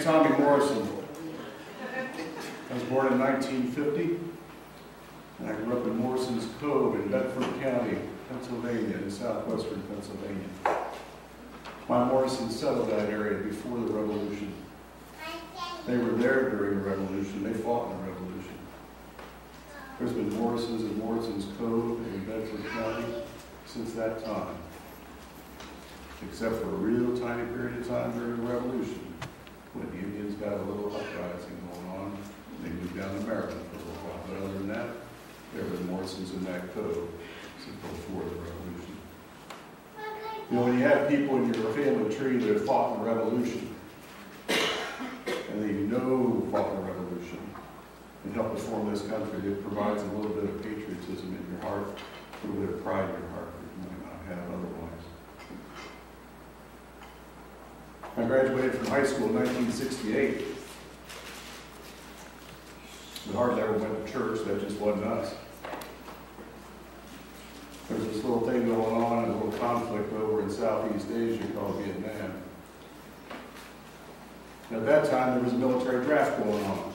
Tommy Morrison. I was born in 1950, and I grew up in Morrison's Cove in Bedford County, Pennsylvania, in southwestern Pennsylvania. My Morrisons settled that area before the Revolution. They were there during the Revolution. They fought in the Revolution. There's been Morrisons in Morrison's Cove in Bedford County since that time, except for a real tiny period of time during the Revolution, when the Indians got a little uprising going on. They moved down to Maryland for a little while. But other than that, there were Morrisons in that cove since before the Revolution. You know, when you have people in your family tree that have fought in the Revolution, and that you know fought in the Revolution, and helped to form this country, it provides a little bit of patriotism in your heart, a little bit of pride in your heart that you might not have otherwise. I graduated from high school in 1968. We hardly ever went to church. That just wasn't us. There was this little thing going on, a little conflict over in Southeast Asia called Vietnam. And at that time, there was a military draft going on.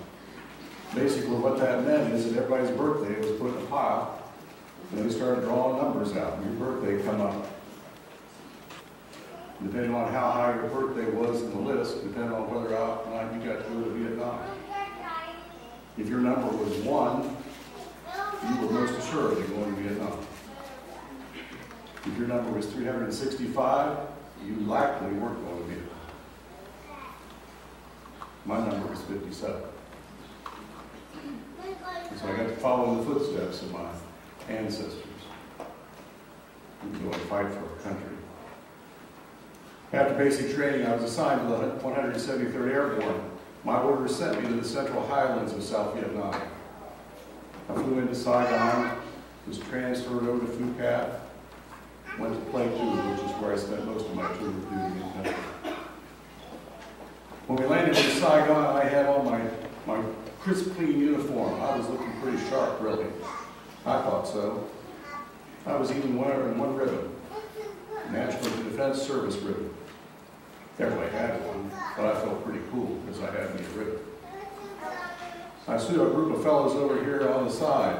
Basically, what that meant is that everybody's birthday was put in a pile, and they started drawing numbers out. And your birthday come up. Depending on how high your birthday was in the list, depending on whether or not you got to go to Vietnam. If your number was 1, you were most assuredly going to Vietnam. If your number was 365, you likely weren't going to Vietnam. My number was 57. And so I got to follow in the footsteps of my ancestors and go and fight for our country. After basic training, I was assigned to the 173rd Airborne. My orders sent me to the central highlands of South Vietnam. I flew into Saigon, was transferred over to Phu Cat, went to Pleiku, which is where I spent most of my tour of duty in the country. When we landed in Saigon, I had on my crisp, clean uniform. I was looking pretty sharp, really. I thought so. I was even wearing one ribbon, National Defense Service ribbon. Everybody had one, but I felt pretty cool because I had me a ribbon. I saw a group of fellows over here on the side.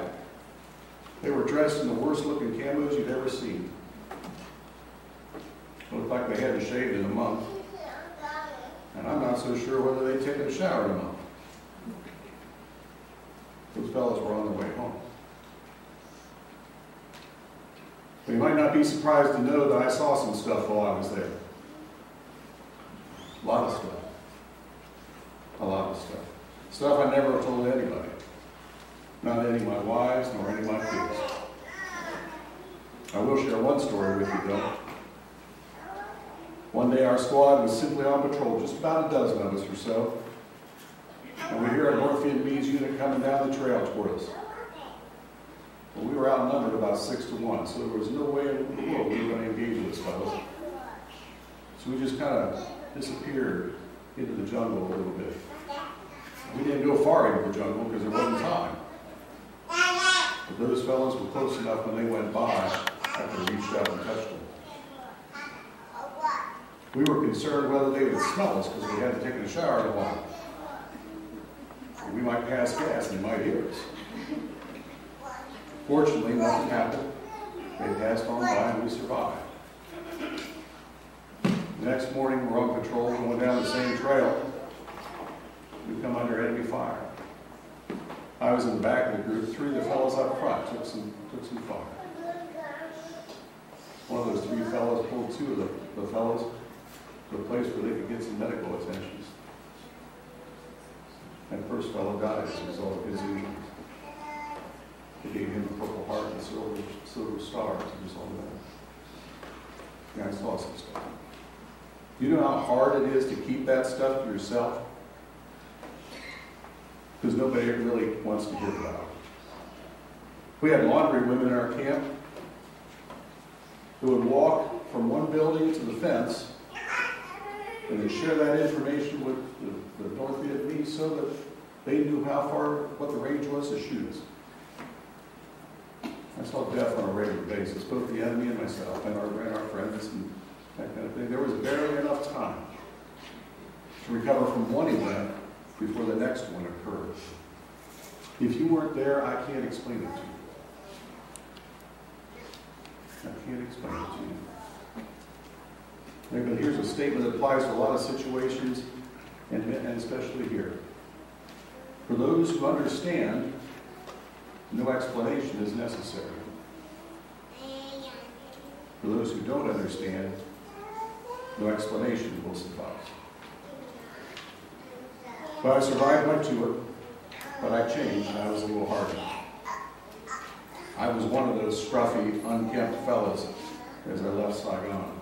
They were dressed in the worst looking camos you'd ever seen. Looked like they hadn't shaved in a month. And I'm not so sure whether they'd taken a shower in a month. Those fellows were on their way home. But you might not be surprised to know that I saw some stuff while I was there. A lot of stuff. A lot of stuff. Stuff I never told anybody. Not any of my wives, nor any of my kids. I will share one story with you, though. One day our squad was simply on patrol, just about a dozen of us or so. And we hear a North Vietnamese unit coming down the trail toward us. Well, we were outnumbered about 6 to 1, so there was no way in the world we were going to engage those fellows. So we just kind of disappeared into the jungle a little bit. We didn't go far into the jungle because there wasn't time. But those fellows were close enough when they went by that we reached out and touched them. We were concerned whether they would smell us because we hadn't taken a shower in a while. We might pass gas and they might hear us. Fortunately, nothing happened. They passed on by and we survived. The next morning, we're on patrol, going down the same trail. We come under enemy fire. I was in the back of the group. 3 of the fellows up front took some fire. One of those 3 fellows pulled 2 of the fellows to a place where they could get some medical attention. That first fellow died as a result of his injuries. They gave him a Purple Heart and silver star as a result of that. Yeah, I saw some stuff. You know how hard it is to keep that stuff to yourself? Because nobody really wants to hear about it. We had laundry women in our camp who would walk from one building to the fence and they'd share that information with the North Vietnamese so that they knew how far, what the range was to shoot us. I saw death on a regular basis, both the enemy and myself and our friends and that kind of thing. There was barely enough time to to recover from one event before the next one occurred. If you weren't there, I can't explain it to you. I can't explain it to you. But here's a statement that applies to a lot of situations, and especially here. For those who understand, no explanation is necessary. For those who don't understand, no explanation will suffice. But I survived, went to it, but I changed, and I was a little harder. I was one of those scruffy, unkempt fellas as I left Saigon.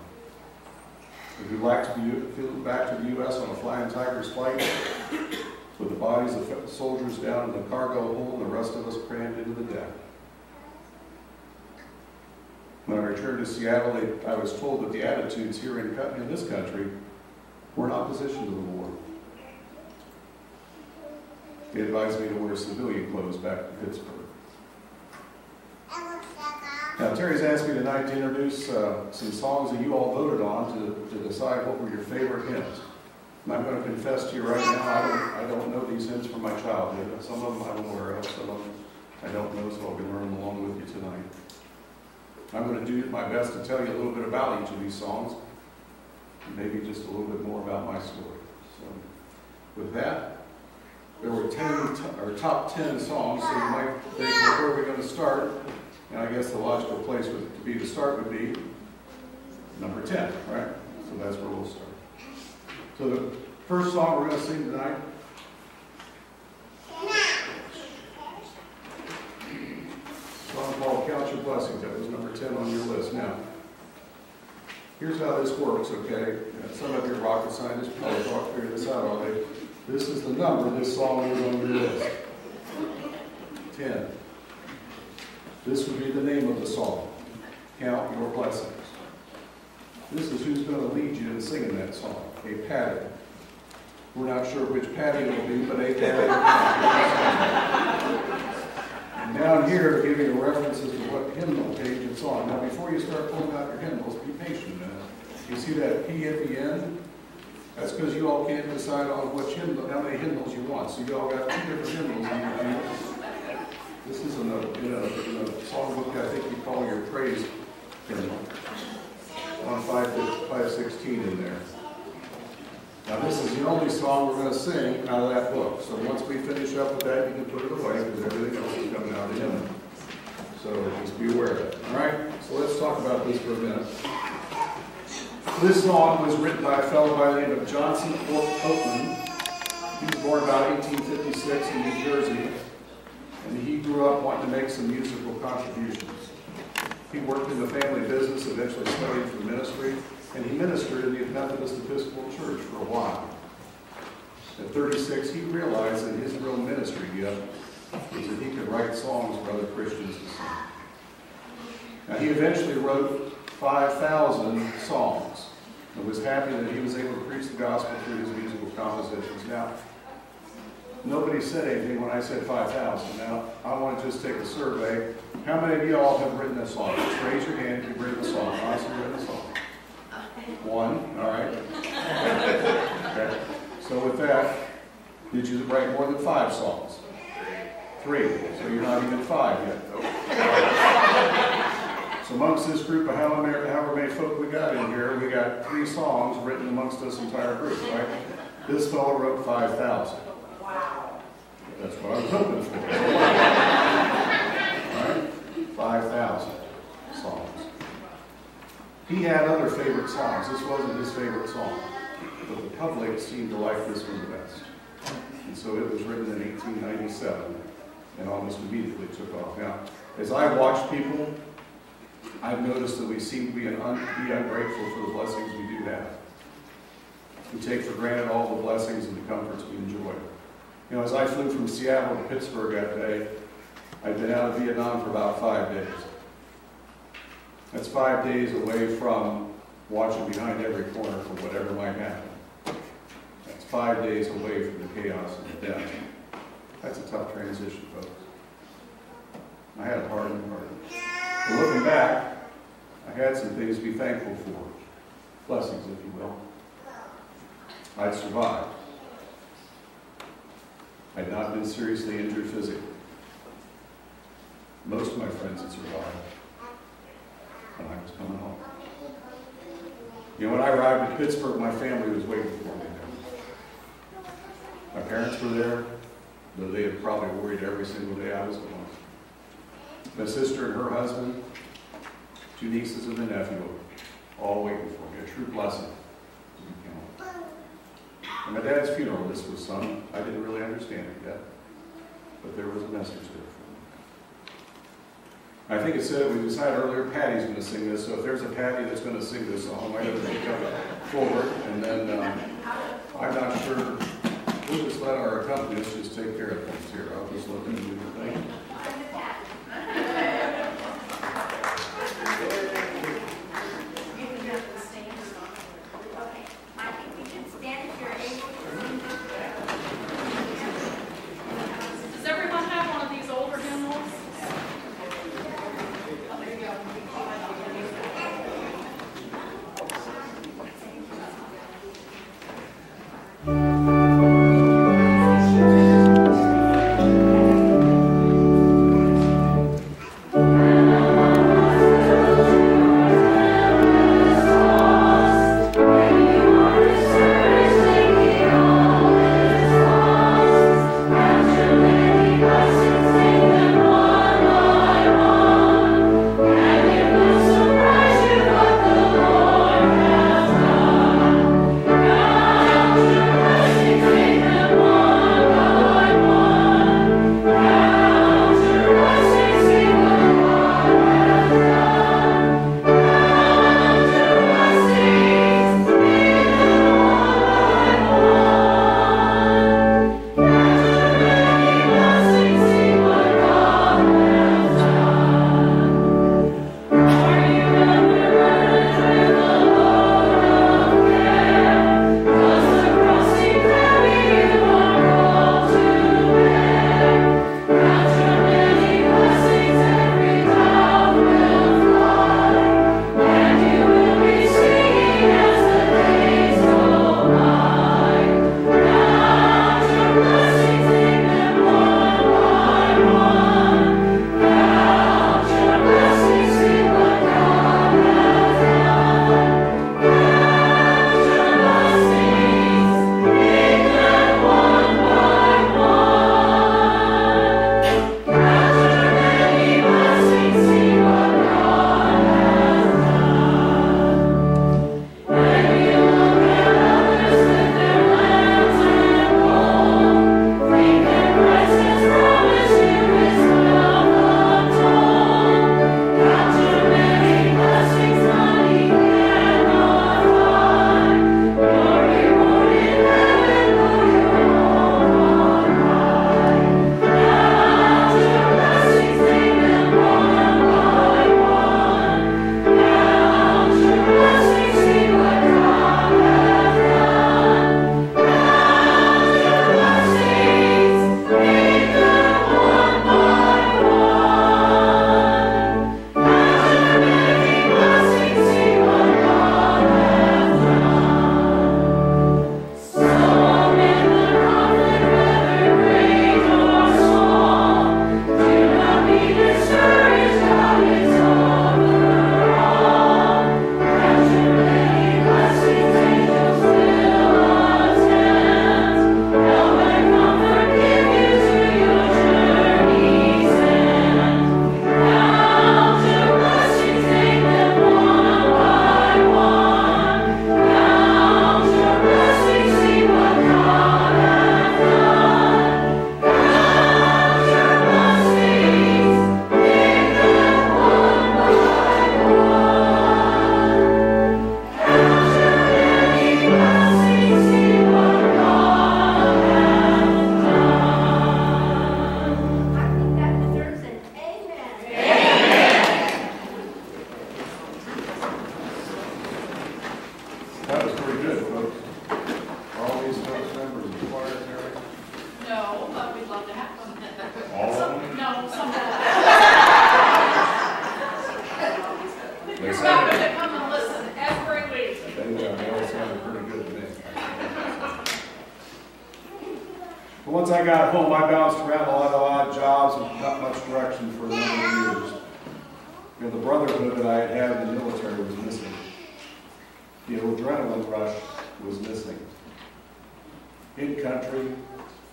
We flew back to the U.S. on a Flying Tigers flight with the bodies of soldiers down in the cargo hold and the rest of us crammed into the deck. When I returned to Seattle, I was told that the attitudes here in this country were in opposition to the war. They advised me to wear civilian clothes back to Pittsburgh. Now, Terry's asked me tonight to introduce some songs that you all voted on to decide what were your favorite hymns. And I'm going to confess to you right now, I don't know these hymns from my childhood. Some of them I'm aware of, some of them I don't know, so I'll be learning along with you tonight. I'm going to do my best to tell you a little bit about each of these songs, and maybe just a little bit more about my story. So, with that, there were top 10 songs, so you might think, well, where are we going to start? And I guess the logical place to start would be number 10, right? So that's where we'll start. So the first song we're going to sing tonight song called Count Your Blessings. That was number 10 on your list. Now, here's how this works, okay? Some of your rocket scientists probably figure this out already. This is the number this song is on your list. 10. This would be the name of the song. Count Your Blessings. This is who's going to lead you in singing that song. A Patty. We're not sure which Patty it will be, but a Patty. And down here, giving you references to what hymnal page it's on. Now, before you start pulling out your hymnals, be patient a minute. You see that P at the end? That's because you all can't decide on how many hymnals you want. So you all got 2 different hymnals in your hymnals. This is in a songbook I think you call your praise hymnal. On 516 in there. Now this is the only song we're going to sing out of that book. So once we finish up with that, you can put it away because everything else is coming out of the hymn. So just be aware of it. All right? So let's talk about this for a minute. This song was written by a fellow by the name of Johnson Oakman. He was born about 1856 in New Jersey. And he grew up wanting to make some musical contributions. He worked in the family business, eventually studied for ministry, and he ministered in the Methodist Episcopal Church for a while. At 36, he realized that his real ministry gift was that he could write songs for other Christians to sing. Now, he eventually wrote 5,000 songs and was happy that he was able to preach the gospel through his musical compositions. Now, nobody said anything when I said 5,000. Now, I want to just take a survey. How many of you all have written a song? Just raise your hand if you've written a song. Honestly, written a song. 1, all right. Okay. So with that, did you write more than 5 songs? 3. So you're not even 5 yet. So amongst this group of however many folk we got in here, we got 3 songs written amongst this entire group, right? This fellow wrote 5,000. That's what I was hoping for. All right? 5,000 songs. He had other favorite songs. This wasn't his favorite song. But the public seemed to like this one the best. And so it was written in 1897 and almost immediately took off. Now, as I watch people, I've noticed that we seem to be ungrateful for the blessings we do have. We take for granted all the blessings and the comforts we enjoy. You know, as I flew from Seattle to Pittsburgh that day, I'd been out of Vietnam for about 5 days. That's 5 days away from watching behind every corner for whatever might happen. That's 5 days away from the chaos and the death. That's a tough transition, folks. I had a hard and hard. But looking back, I had some things to be thankful for. Blessings, if you will. I'd survived. I'd not been seriously injured physically. Most of my friends had survived when I was coming home. You know, when I arrived at Pittsburgh, my family was waiting for me there. My parents were there, though they had probably worried every single day I was gone. My sister and her husband, 2 nieces and a nephew, all waiting for me. A true blessing. And my dad's funeral, this was sung. I didn't really understand it yet, but there was a message there for me. I think it said, we decided earlier, Patty's going to sing this, so if there's a Patty that's going to sing this song, I'm going to come forward, and then I'm not sure, we'll just let our accompanist just take care of things here. I'll just let them do the thing. But once I got home, I bounced around a lot of odd jobs and not much direction for a number of years. You know, the brotherhood that I had had in the military was missing. The adrenaline rush was missing. In country,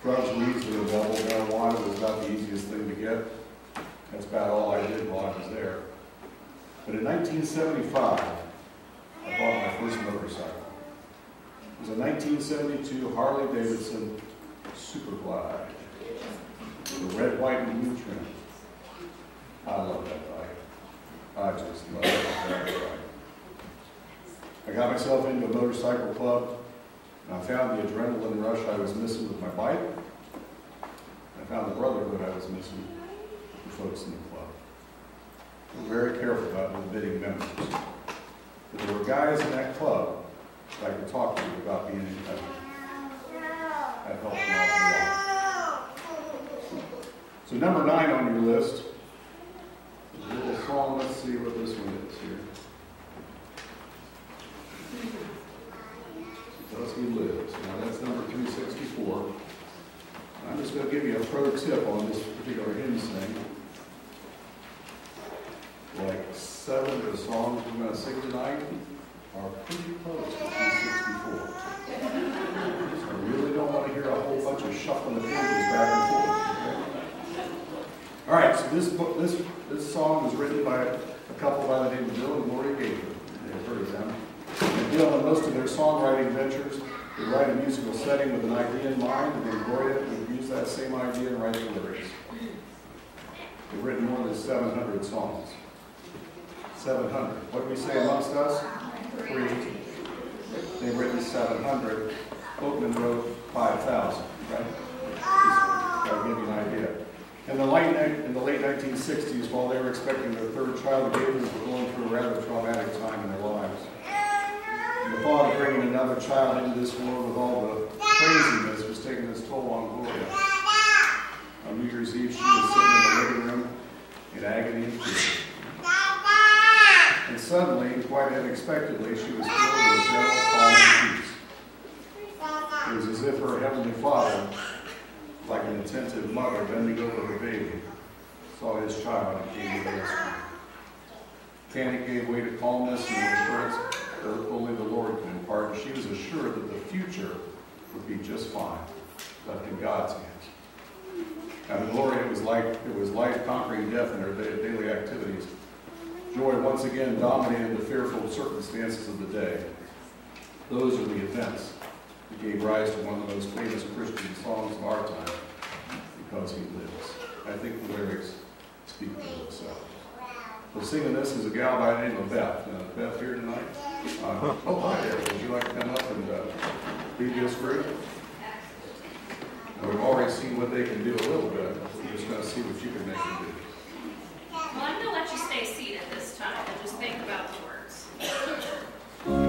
drugs were easily available. Marijuana was about the easiest thing to get. That's about all I did while I was there. But in 1975, I bought my first motorcycle. It was a 1972 Harley-Davidson Super Glide with a red, white, and blue trim. I love that bike. I just love that bike. I got myself into a motorcycle club, and I found the adrenaline rush I was missing with my bike. I found the brotherhood I was missing with the folks in the club. We were very careful about admitting members. But there were guys in that club that I could talk to about being in country. That helped an awful lot. So number 9 on your list is a little song. Let's see what this one is here. Thus He Lives. Now that's number 364. I'm just going to give you a pro tip on this particular hymn sing. Like 7 of the songs we're going to sing tonight are pretty close to 364. So I really don't want to hear a whole bunch of shuffling of pages back and forth. Okay? All right, so this song was written by a couple by the name of Bill and Gloria Gaither. You've heard of them. And Bill, in most of their songwriting ventures, would write a musical setting with an idea in mind, and then Gloria would use that same idea and write the lyrics. They've written more than 700 songs. 700. What do we say amongst us? 3. They've written 700. Boatman wrote 5,000, right? That'll give you an idea. In the late 1960s, while they were expecting their 3rd child, the Gators were going through a rather traumatic time in their lives. And the thought of bringing another child into this world with all the craziness was taking its toll on Gloria. On New Year's Eve, she was sitting in the living room in agony and fear. And suddenly, quite unexpectedly, she was filled with gentle, calm, and peace. It was as if her Heavenly Father, like an attentive mother bending over her baby, saw his child and came to the rescue. Panic gave way to calmness and assurance that only the Lord could impart, and she was assured that the future would be just fine, left in God's hands. And Gloria, it was life conquering death in her daily activities. Joy once again dominated the fearful circumstances of the day. Those are the events that gave rise to one of the most famous Christian songs of our time, Because He Lives. I think the lyrics speak for themselves. So singing this is a gal by the name of Beth. Beth here tonight? Oh, hi there. Would you like to come up and lead this group? We've already seen what they can do a little bit. We're just going to see what you can make them do. Well, I'm going to let you stay seated this time and just think about the words. He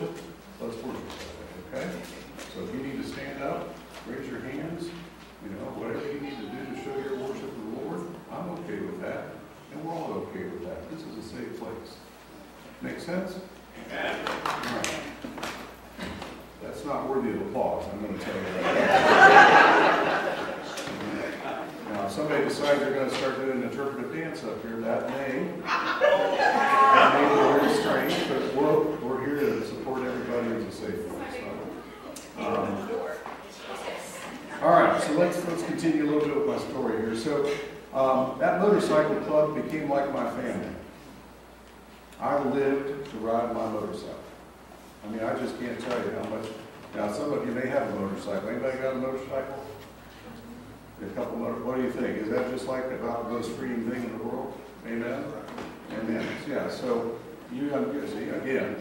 worship, let's worship that way, okay? So if you need to stand up, raise your hands, whatever you need to do to show your worship to the Lord, I'm okay with that. And we're all okay with that. This is a safe place. Make sense? Amen. All right. That's not worthy of applause, I'm going to tell you that. Now, if somebody decides they're going to start doing an interpretive dance up here, that may be very strange, but we're here to support everybody. It's a safe place. All right, so let's continue a little bit with my story here. So that motorcycle club became like my family. I lived to ride my motorcycle. I mean, I just can't tell you how much. Now, some of you may have a motorcycle. Anybody got a motorcycle? A couple what do you think? Is that just like about the most freeing thing in the world? Amen? Amen. Yeah, so you see, again,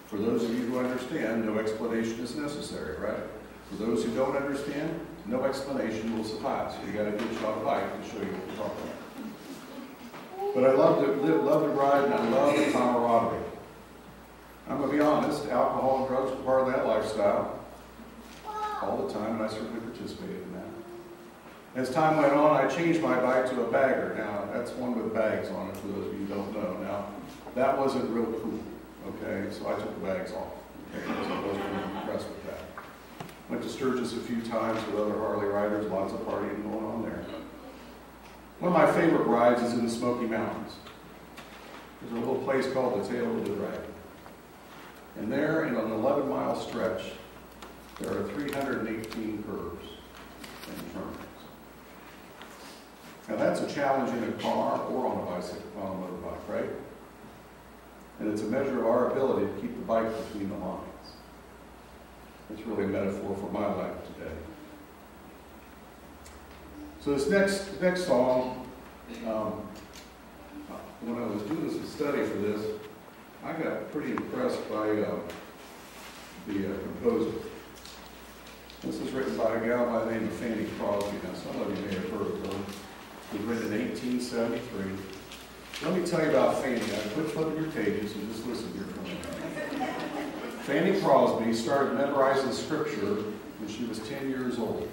for those of you who understand, no explanation is necessary, right? For those who don't understand, no explanation will suffice. You got to get you on a bike to show you what we're talking about. But I love to ride, and I love the camaraderie. I'm going to be honest, alcohol and drugs were part of that lifestyle all the time, and I certainly participated in that. As time went on, I changed my bike to a bagger. Now, that's one with bags on it, for those of you who don't know. Now, that wasn't real cool, okay? So I took the bags off, okay? Because I wasn't really impressed with that. Went to Sturgis a few times with other Harley riders, lots of partying going on there. One of my favorite rides is in the Smoky Mountains. There's a little place called the Tail of the Dragon. And there, in an 11-mile stretch, there are 318 curves and turns. Now that's a challenge in a car or on a bicycle, on a motorbike, right? And it's a measure of our ability to keep the bike between the lines. It's really a metaphor for my life today. So this next song, when I was doing this study for this, I got pretty impressed by the composer. This is written by a gal by the name of Fanny Crosby. Now, some of you may have heard of her. It was written in 1873. Let me tell you about Fanny. I quit flipping your pages and just listen here for a minute. Fanny Crosby started memorizing scripture when she was 10 years old.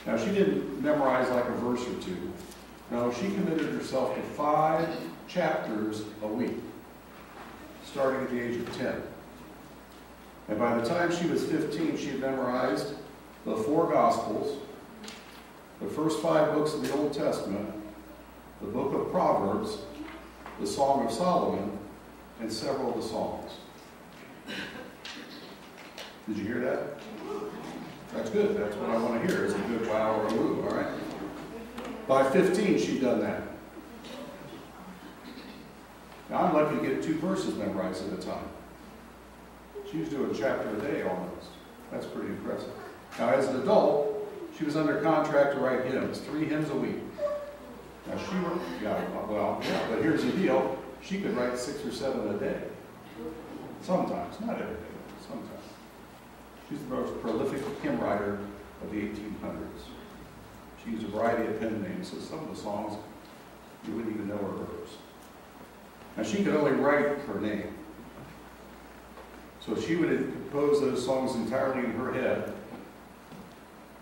Now, she didn't memorize like a verse or two. No, she committed herself to 5 chapters a week, starting at the age of 10. And by the time she was 15, she had memorized the 4 Gospels, the first 5 books of the Old Testament, the book of Proverbs, the Song of Solomon, and several of the Psalms. Did you hear that? That's good. That's what I want to hear, is a good wow or a woo, all right? By 15, she'd done that. Now, I'm lucky to get 2 verses memorized at a time. She was doing a chapter a day almost. That's pretty impressive. Now, as an adult, she was under contract to write hymns, 3 hymns a week. Now, she wrote, but here's the deal. She could write 6 or 7 a day. Sometimes, not every day, sometimes. She's the most prolific hymn writer of the 1800s. She used a variety of pen names, so some of the songs you wouldn't even know are hers. Now, she could only write her name. So she would compose those songs entirely in her head,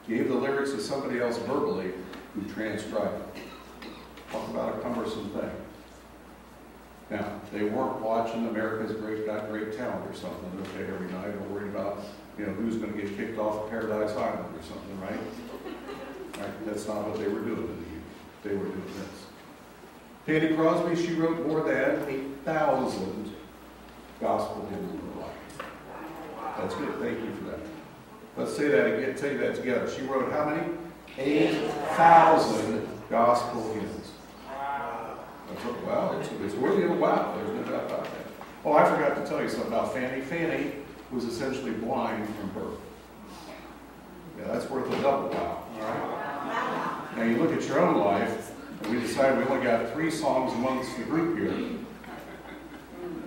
gave the lyrics to somebody else verbally who transcribed it. Talk about a cumbersome thing. Now, they weren't watching America's Got Great Talent or something, okay, every night, or worried about, who's going to get kicked off of Paradise Island or something, right? Right? That's not what they were doing in the youth. They were doing this. Fanny Crosby, she wrote more than 8,000 gospel hymns in her life. That's good. Thank you for that. Let's say that again. Say that together. She wrote how many? 8,000 gospel hymns. Wow, it's worthy of a wow. There's no doubt about that. Oh, I forgot to tell you something about Fanny. Fanny was essentially blind from birth. Yeah, that's worth a double wow. All right. Now you look at your own life, and we decided we only got 3 songs amongst the group here.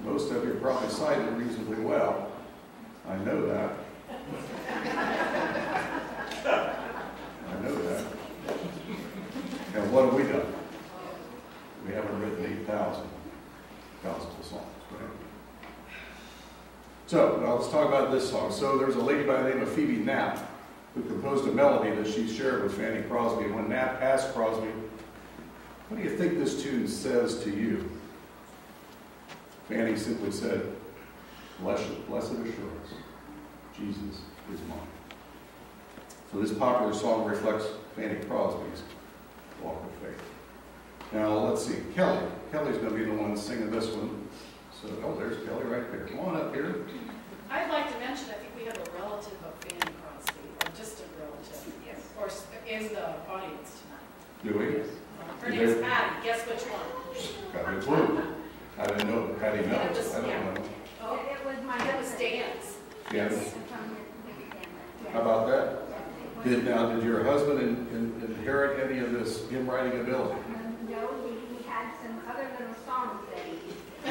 Most of you are probably cited reasonably well. I know that. I know that. And what have we done? We haven't written 8,000 gospel songs, right? So, now let's talk about this song. So there's a lady by the name of Phoebe Knapp who composed a melody that she shared with Fanny Crosby. And when Knapp asked Crosby, what do you think this tune says to you? Fanny simply said, blessed assurance, Jesus is mine. So this popular song reflects Fanny Crosby's walk of faith. Now let's see, Kelly. Kelly's going to be the one singing this one. So, oh, there's Kelly right there. Come on up here. I'd like to mention, I think we have a relative of Fanny Crosby, or just a relative, yes, or in the audience tonight. Do we? Her name's Patty. Guess which one? Got a clue. I didn't know that Patty knows. I don't know. Oh, It was my that was Dan's. Yes. How about that? Did your husband inherit any of this hymn writing ability? No, he had some other little songs that he used. The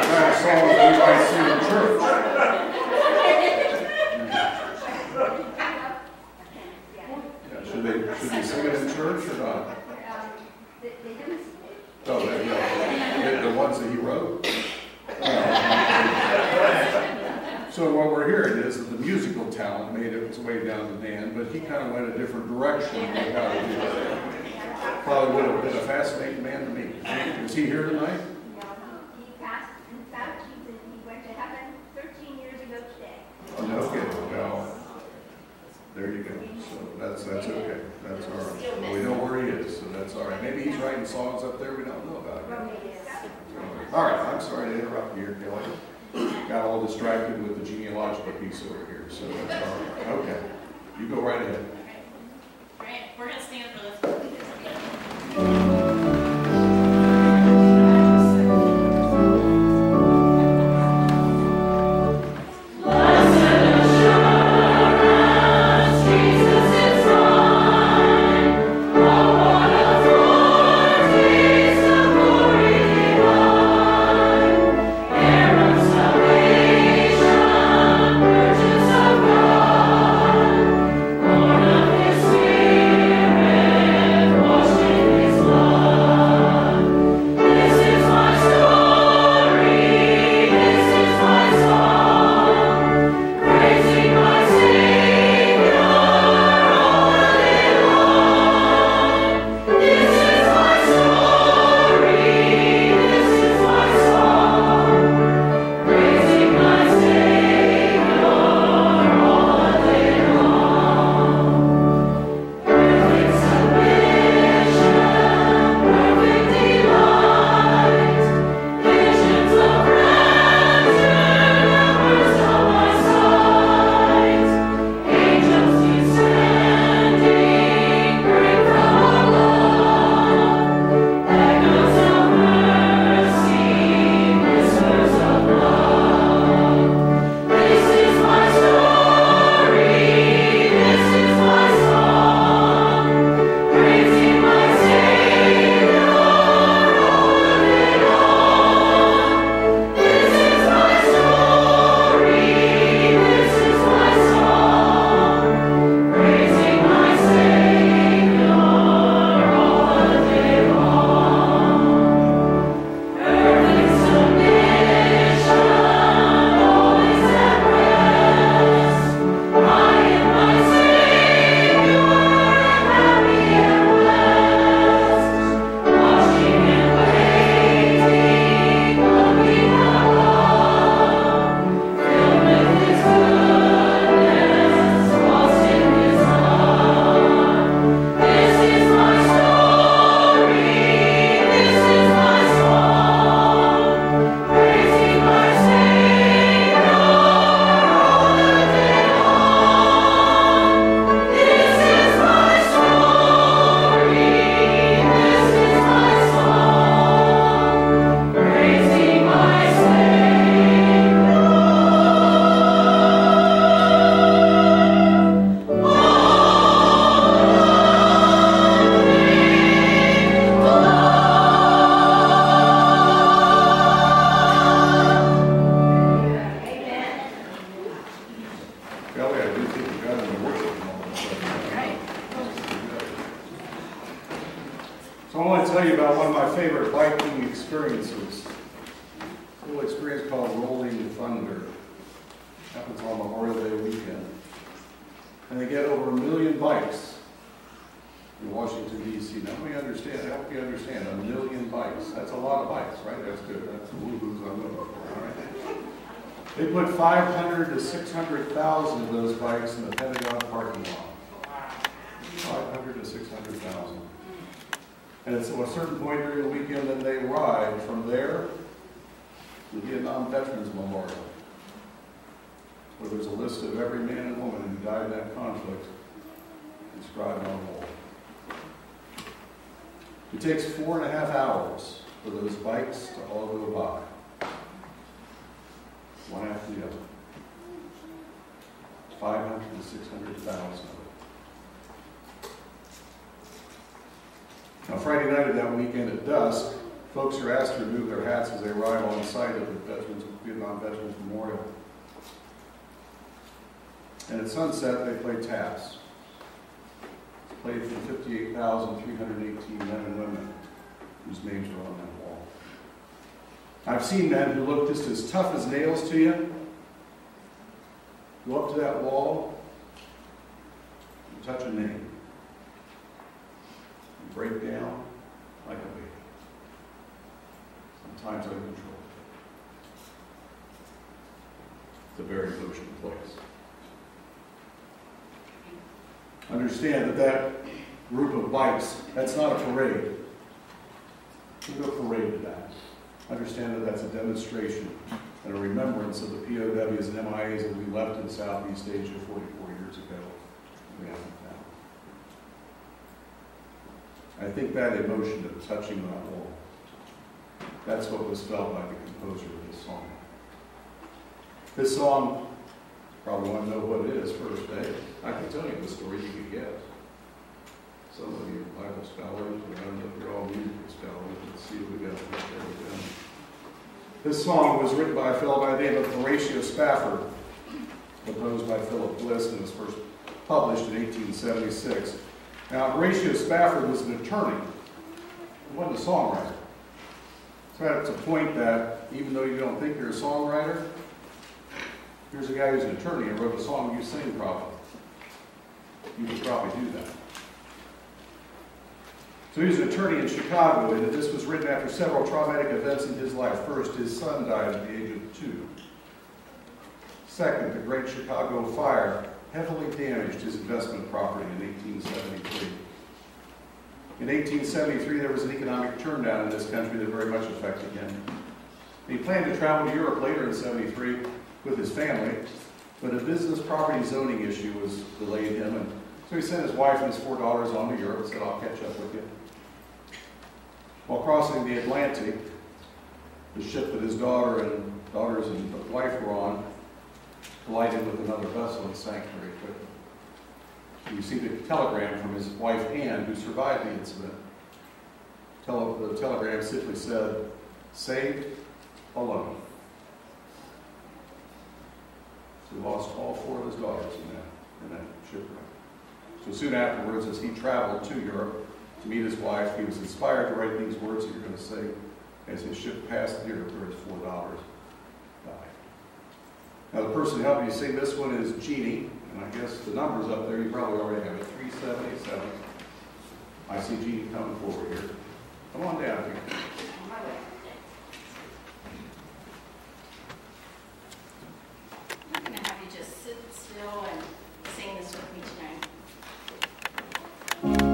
kind of songs we might sing in church. Yeah, should they sing it in church or not? Oh, the ones that he wrote. So what we're hearing is that the musical talent made its way down to Dan, but he kind of went a different direction on how to do it. Probably would have been a fascinating man to meet. Is he here tonight? No, he passed. In fact, he went to heaven 13 years ago today. Oh, no kidding. Well, there you go. So that's okay. That's all right. Well, we know where he is, so that's all right. Maybe he's writing songs up there we don't know about yet. All right. I'm sorry to interrupt you here, Kelly. Got all distracted with the genealogical piece over here, so that's all right. Okay. You go right ahead. All right, we're going to stand for this. Lord tell you about one of my favorite biking experiences. A little experience called Rolling Thunder. Happens on Memorial Day weekend. And they get over 1 million bikes in Washington, D.C. Now, let me understand, help me understand, 1 million bikes. That's a lot of bikes, right? That's good. That's the woo-hoos I'm looking for, all right? They put 500 to 600,000 of those bikes in the Pentagon parking lot. 500 to 600,000. And it's at a certain point during the weekend that they ride from there to the Vietnam Veterans Memorial, where there's a list of every man and woman who died in that conflict inscribed on the wall. It takes 4.5 hours for those bikes to all go by, one after the other. 500 to 600,000 of it. Now, Friday night of that weekend at dusk, folks are asked to remove their hats as they arrive on site of the Vietnam Veterans Memorial. And at sunset, they play taps. It's played for 58,318 men and women whose names are on that wall. I've seen men who look just as tough as nails to you, go up to that wall and touch a name. Break down like a baby. Sometimes uncontrolled. It's a very emotional place. Understand that group of bikes, that's not a parade. There's no parade to that. Understand that that's a demonstration and a remembrance of the POWs and MIAs that we left in Southeast Asia 44 years ago. We haven't found. I think that emotion of touching that wall, that's what was felt by the composer of this song. This song, probably want to know what it is first, eh? I can tell you the story, you can guess. Some of you are Bible scholars, but I don't know if you're all musical scholars. Let's see what we got right there with them. This song was written by a fellow by the name of Horatio Spafford, composed by Philip Bliss, and was first published in 1876. Now, Horatio Spafford was an attorney. He wasn't a songwriter. So that's a point that, even though you don't think you're a songwriter, here's a guy who's an attorney and wrote a song you sing probably. You could probably do that. So he was an attorney in Chicago, and this was written after several traumatic events in his life. First, his son died at the age of 2. Second, the Great Chicago Fire heavily damaged his investment property in 1873. In 1873, there was an economic turndown in this country that very much affected him. He planned to travel to Europe later in 73 with his family, but a business property zoning issue was delayed him, and so he sent his wife and his 4 daughters on to Europe and said, I'll catch up with you. While crossing the Atlantic, the ship that his daughters and wife were on collided with another vessel and sank very quickly. He received a telegram from his wife, Ann, who survived the incident. The telegram simply said, saved, alone. So he lost all 4 of his daughters in that shipwreck. So soon afterwards, as he traveled to Europe to meet his wife, he was inspired to write these words that you're going to say as his ship passed Europe, where his 4 daughters died. Now, the person who helped me sing this one is Jeannie, and I guess the number's up there. You probably already have it, 3787. I see Jeannie coming forward here. Come on down here. I'm going to have you just sit still and sing this with me tonight. Thank you.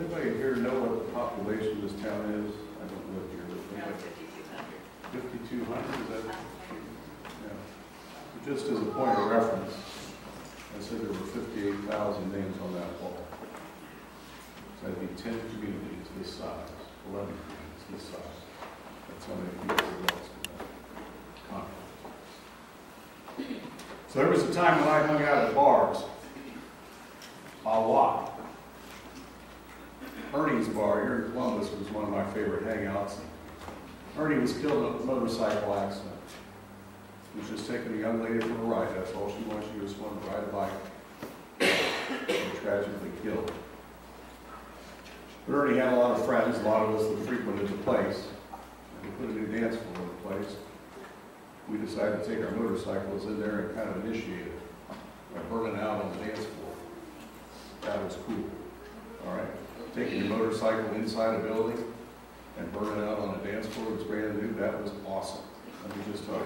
anybody here know what the population of this town is? I don't live here. Yeah, But 5,200. 5,200, is that? Yeah. So just as a point of reference, I said there were 58,000 names on that wall. So that'd be 10 communities this size, 11 communities this size. That's how many people were lost in that conflict. So there was a time when I hung out at bars a lot. Ernie's bar here in Columbus was one of my favorite hangouts. Ernie was killed in a motorcycle accident. He was just taking a young lady for a ride. That's all she wanted. She just wanted to ride a bike. And tragically killed. But Ernie had a lot of friends, a lot of us that frequented the place. And we put a new dance floor in the place. We decided to take our motorcycles in there and kind of initiate it by burning out on the dance floor. That was cool. All right? Taking your motorcycle inside a building and burning out on the dance floor was brand new. That was awesome. Let me just tell you.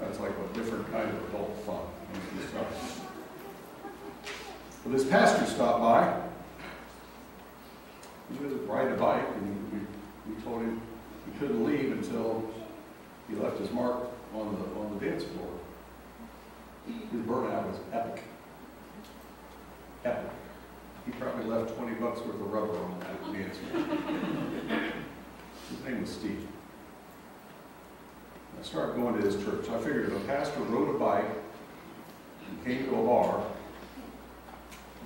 That's like a different kind of adult fun. Let me just tell you. Well, this pastor stopped by. He was riding a bike, and we told him he couldn't leave until he left his mark on the dance floor. His burnout was epic. Epic. He probably left $20 worth of rubber on that dance floor. His name was Steve. I started going to his church. I figured if a pastor rode a bike and came to a bar,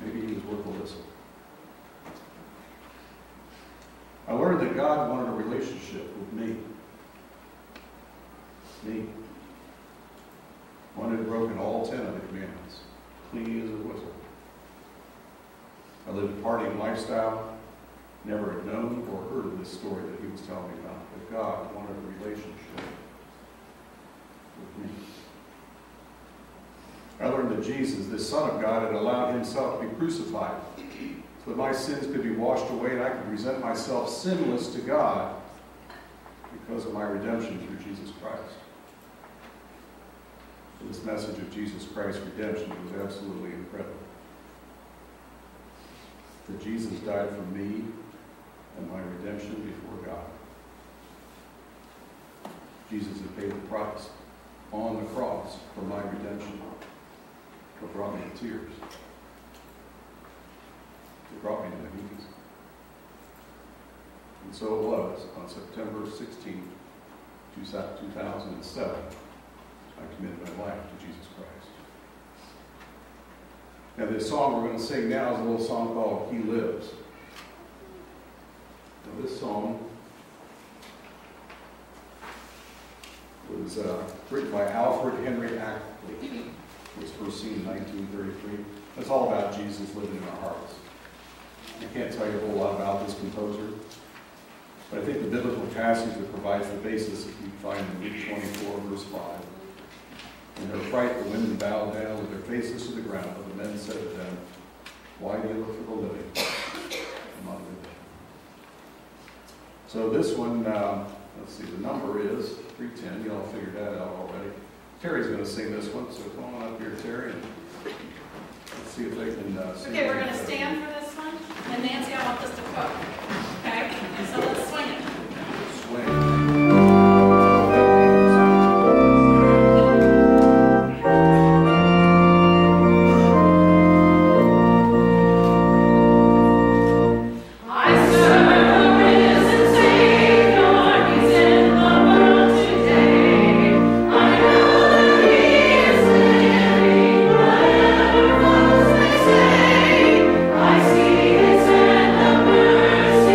maybe he was worth a listen. I learned that God wanted a relationship with me. Me. One had broken all 10 of the commandments, clean as a whistle. I lived a partying lifestyle, never had known or heard of this story that he was telling me about, but God wanted a relationship with me. I learned that Jesus, this Son of God, had allowed himself to be crucified so that my sins could be washed away and I could present myself sinless to God because of my redemption through Jesus Christ. So this message of Jesus Christ's redemption was absolutely incredible. That Jesus died for me and my redemption before God. Jesus had paid the price on the cross for my redemption. What brought me to tears? It brought me to my knees. And so it was on September 16, 2007, I committed my life to Jesus Christ. Now this song we're going to sing now is a little song called He Lives. Now this song was written by Alfred Henry Ackley. It was first seen in 1933. It's all about Jesus living in our hearts. I can't tell you a whole lot about this composer, but I think the biblical passage that provides the basis that we find in Luke 24, verse 5. In their fright, the women bowed down with their faces to the ground, but the men said to them, "Why do you look for the living among the dead?" So this one, let's see, the number is 310. You all figured that out already. Terry's going to sing this one, so come on up here, Terry, and let's see if they can sing. Okay, we're going to stand for this one, and Nancy, I want this to cook. Okay, so let's swing it. Swing. I see his and the mercy.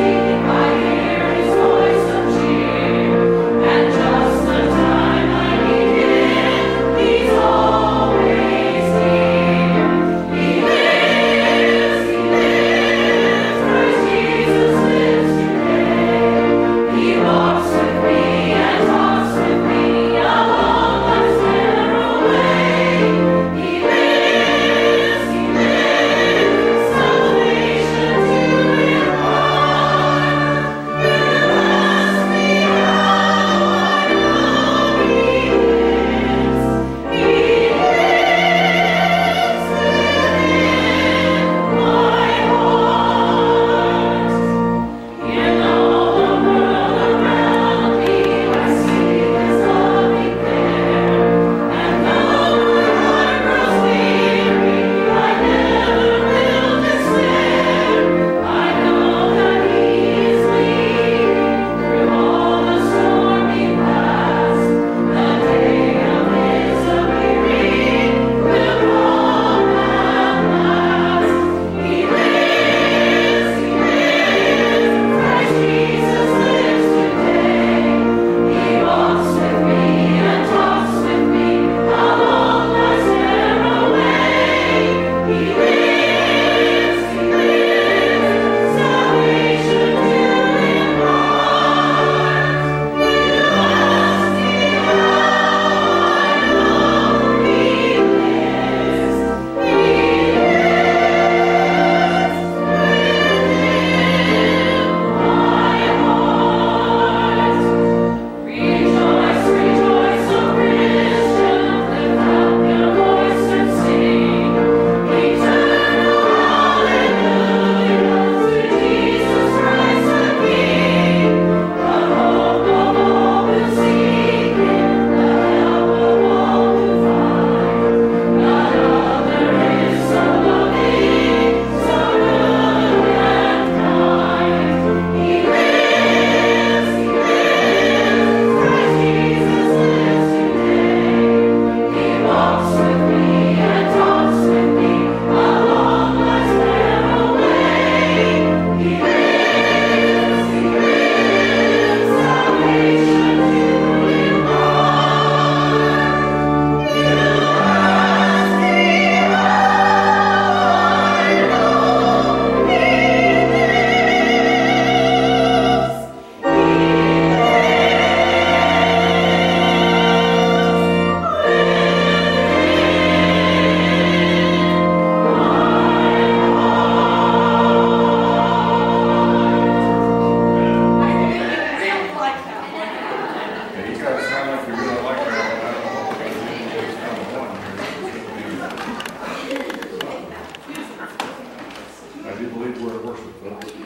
folks. Did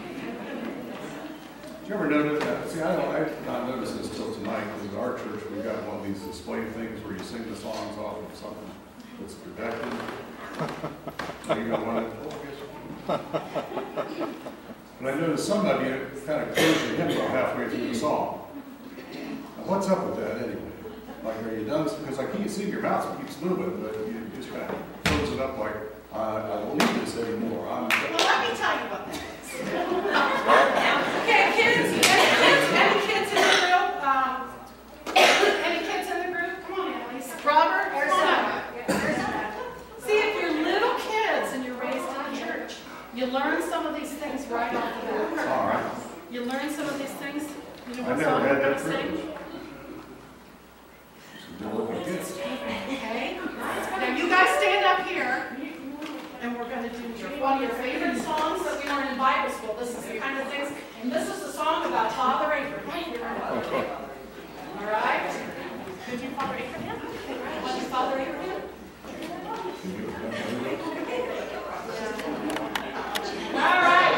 you ever notice that? See, I've not noticed this till tonight, because at our church, we've got one of these display things where you sing the songs off of something that's protected. You know what? But I noticed some of you kind of close your hymn about halfway through the song. Now, what's up with that anyway? Like, are you done? Because I can't see your mouth keeps moving, but you just kind of close it up like, I don't need this anymore. Well, let me tell you what that is. Okay, kids, any kids in the group? Any kids in the group? Come on, Annalise. Robert, come on up. See, if you're little kids and you're raised in church, you learn some of these things right off the bat. All right. You learn some of these things. You know I what never song had we're that gonna sing? privilege. Okay. Now you guys stand up here, and we're going to do one of your favorite songs that we learned in Bible school. This is the kind of things, and this is a song about Father Abraham. All right? Did you Father Abraham? What is Father Abraham? All right.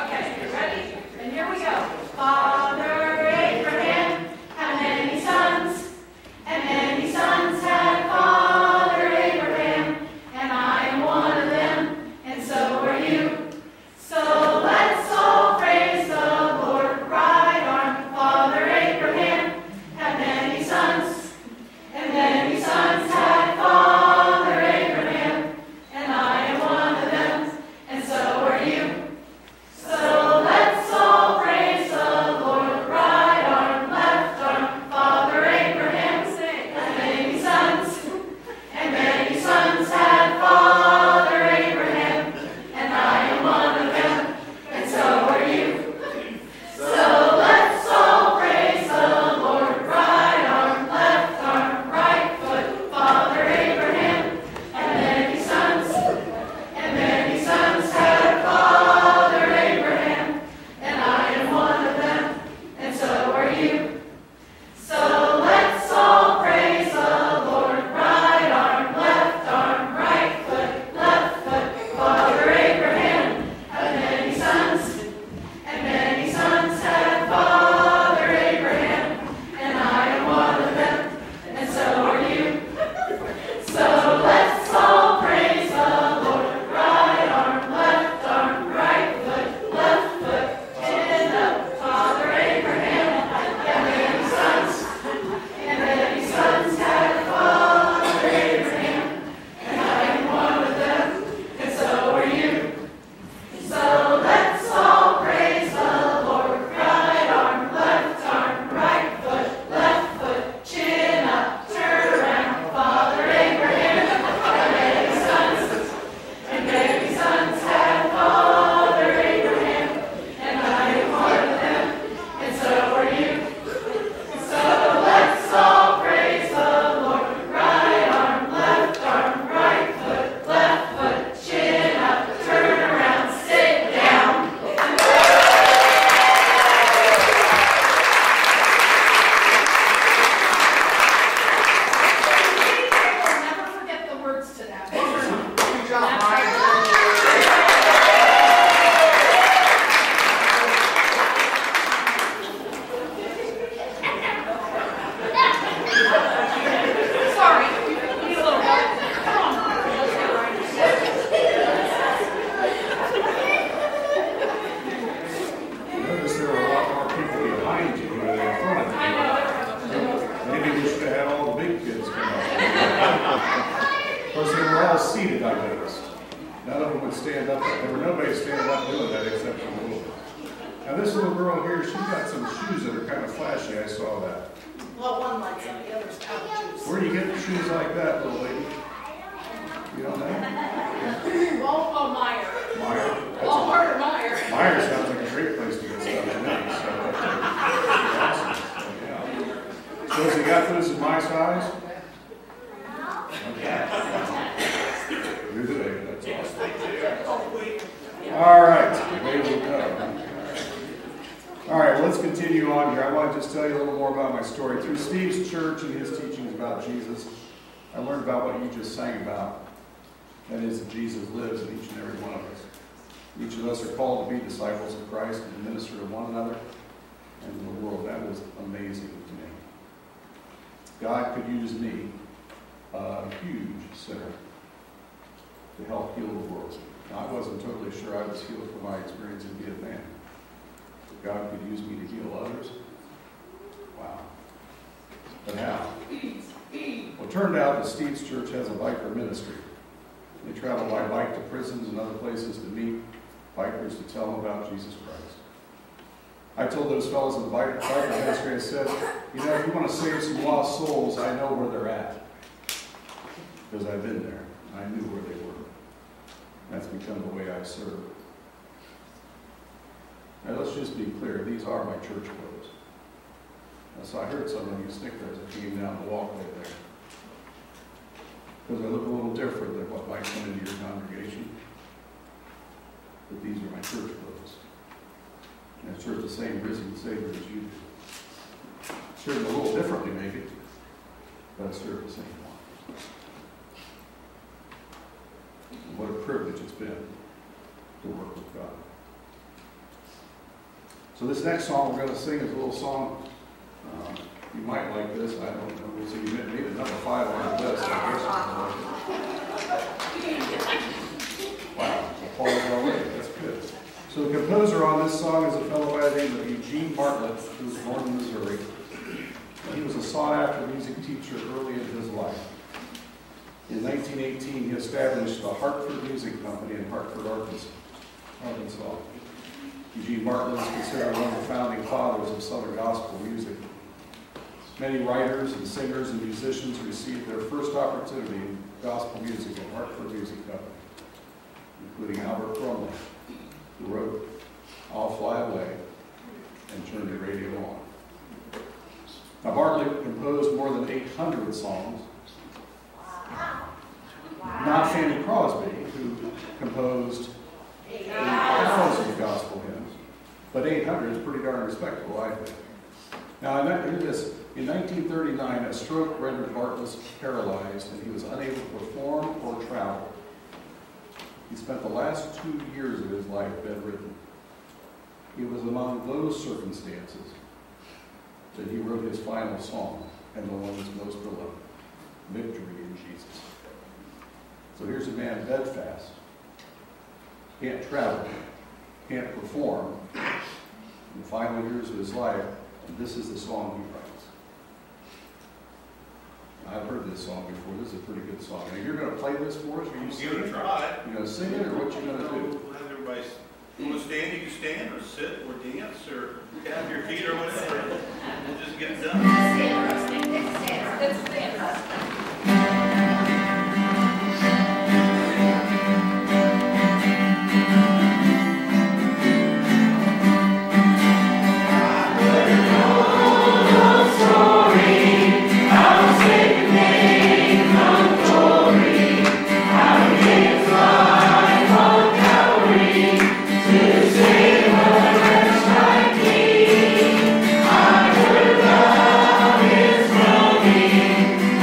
Okay, ready? And here we go. Father Abraham had many sons, and many sons had Father Abraham, and I am one of them, and so are you. So let's all praise the Lord, right arm. Father Abraham had many sons, and many sons had Father Abraham, and I am one of them, and so are you. So let's all praise the Lord, right arm, left arm. Father Abraham had many sons, and many sons had Father Abraham, and I am one of them, and so are you. So let's all praise the Lord, right arm, left arm, right foot. Father Abraham had many sons, and many sons had Father Abraham, and I am one of them, and so are you. So let's all praise the Lord, right arm, left arm, right foot, left foot. Father Abraham had many sons, and many sons had Father Abraham, and I am one of them, and so are you. So let's all praise the Lord, right arm, left arm, right foot, chin up. Father Abraham had many sons, and many sons had Father Abraham, and I am one of them, and so are you. So let's all praise the Lord, right arm, left arm, right foot, chin up, turn around. Father Abraham had many sons, and many sons had Father Abraham, and I am one of them, and so are you. So let's all praise the Lord, right arm, left arm, right foot, chin up, turn around, sit down. We'll never forget the words to that. Good job, Sorry, need a little help. Come on. Notice there are a lot more people behind you than in front of you. I know. Maybe we should have had all the big kids come up. Of course, they were all seated, I noticed. None of them would stand up. There were nobody standing up doing that except for the little. Now this little girl here, she's got some shoes that are kind of flashy. I saw that. Well, one likes it, the other's out of juice. Where do you get shoes like that, little lady? You don't know? Oh, Meyer. Meyer. Walmart or Meyer. Meyer sounds like a great place to get stuff to me. So has he got those in my size? Okay. You're the lady, that's awesome. All right, away we go. All right, well, let's continue on here. I want to just tell you a little more about my story. Through Steve's church and his teachings about Jesus, I learned about what you just sang about. That is, that Jesus lives in each and every one of us. Each of us are called to be disciples of Christ and to minister to one another and to the world. That was amazing to me. God could use me, a huge sinner, to help heal the world. Now, I wasn't totally sure I was healed from my experience in Vietnam. But God could use me to heal others. Wow. But how? Well, it turned out that Steve's church has a biker ministry. They travel by bike to prisons and other places to meet bikers to tell them about Jesus Christ. I told those fellows in the biker ministry, I said, you know, if you want to save some lost souls, I know where they're at. Because I've been there. I knew where they were. That's become the way I serve. Now, let's just be clear. These are my church clothes. So I heard some of you snicker as I came down the walkway there. Because I look a little different than what might come into your congregation. But these are my church clothes. And I serve the same risen Savior as you do. Serve a little differently, maybe, but I serve the same one. And what a privilege it's been to work with God. So this next song we're going to sing is a little song. You might like this. I don't know. We'll see. You made it number 5 on the list. Wow. Applause already. That's good. So the composer on this song is a fellow by the name of Eugene Bartlett, who was born in Missouri. He was a sought-after music teacher early in his life. In 1918, he established the Hartford Music Company in Hartford, Arkansas. Eugene Bartlett is considered one of the founding fathers of Southern gospel music. Many writers and singers and musicians received their first opportunity in gospel music at Hartford Music Company, including Albert Crumley, who wrote I'll Fly Away and Turn the Radio On. Now, Bartlett composed more than 800 songs. Not Fanny Crosby, who composed 8,000 gospel hymns, but 800 is pretty darn respectable, I think. Now, hear this. In 1939, a stroke rendered Bartlett paralyzed, and he was unable to perform or travel. He spent the last 2 years of his life bedridden. It was among those circumstances that he wrote his final song, and the one that's most beloved, Victory in Jesus. So here's a man bedfast, can't travel, can't perform, in the final years of his life, and this is the song he writes. I've heard this song before. This is a pretty good song. Now, you're going to play this for us? Are you Give it a try. You going to sing it, or what you going to do? We'll have everybody. You want to stand? You can stand, or sit, or dance, or tap your feet, or whatever. We'll just get it done. Let's stand.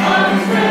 I'm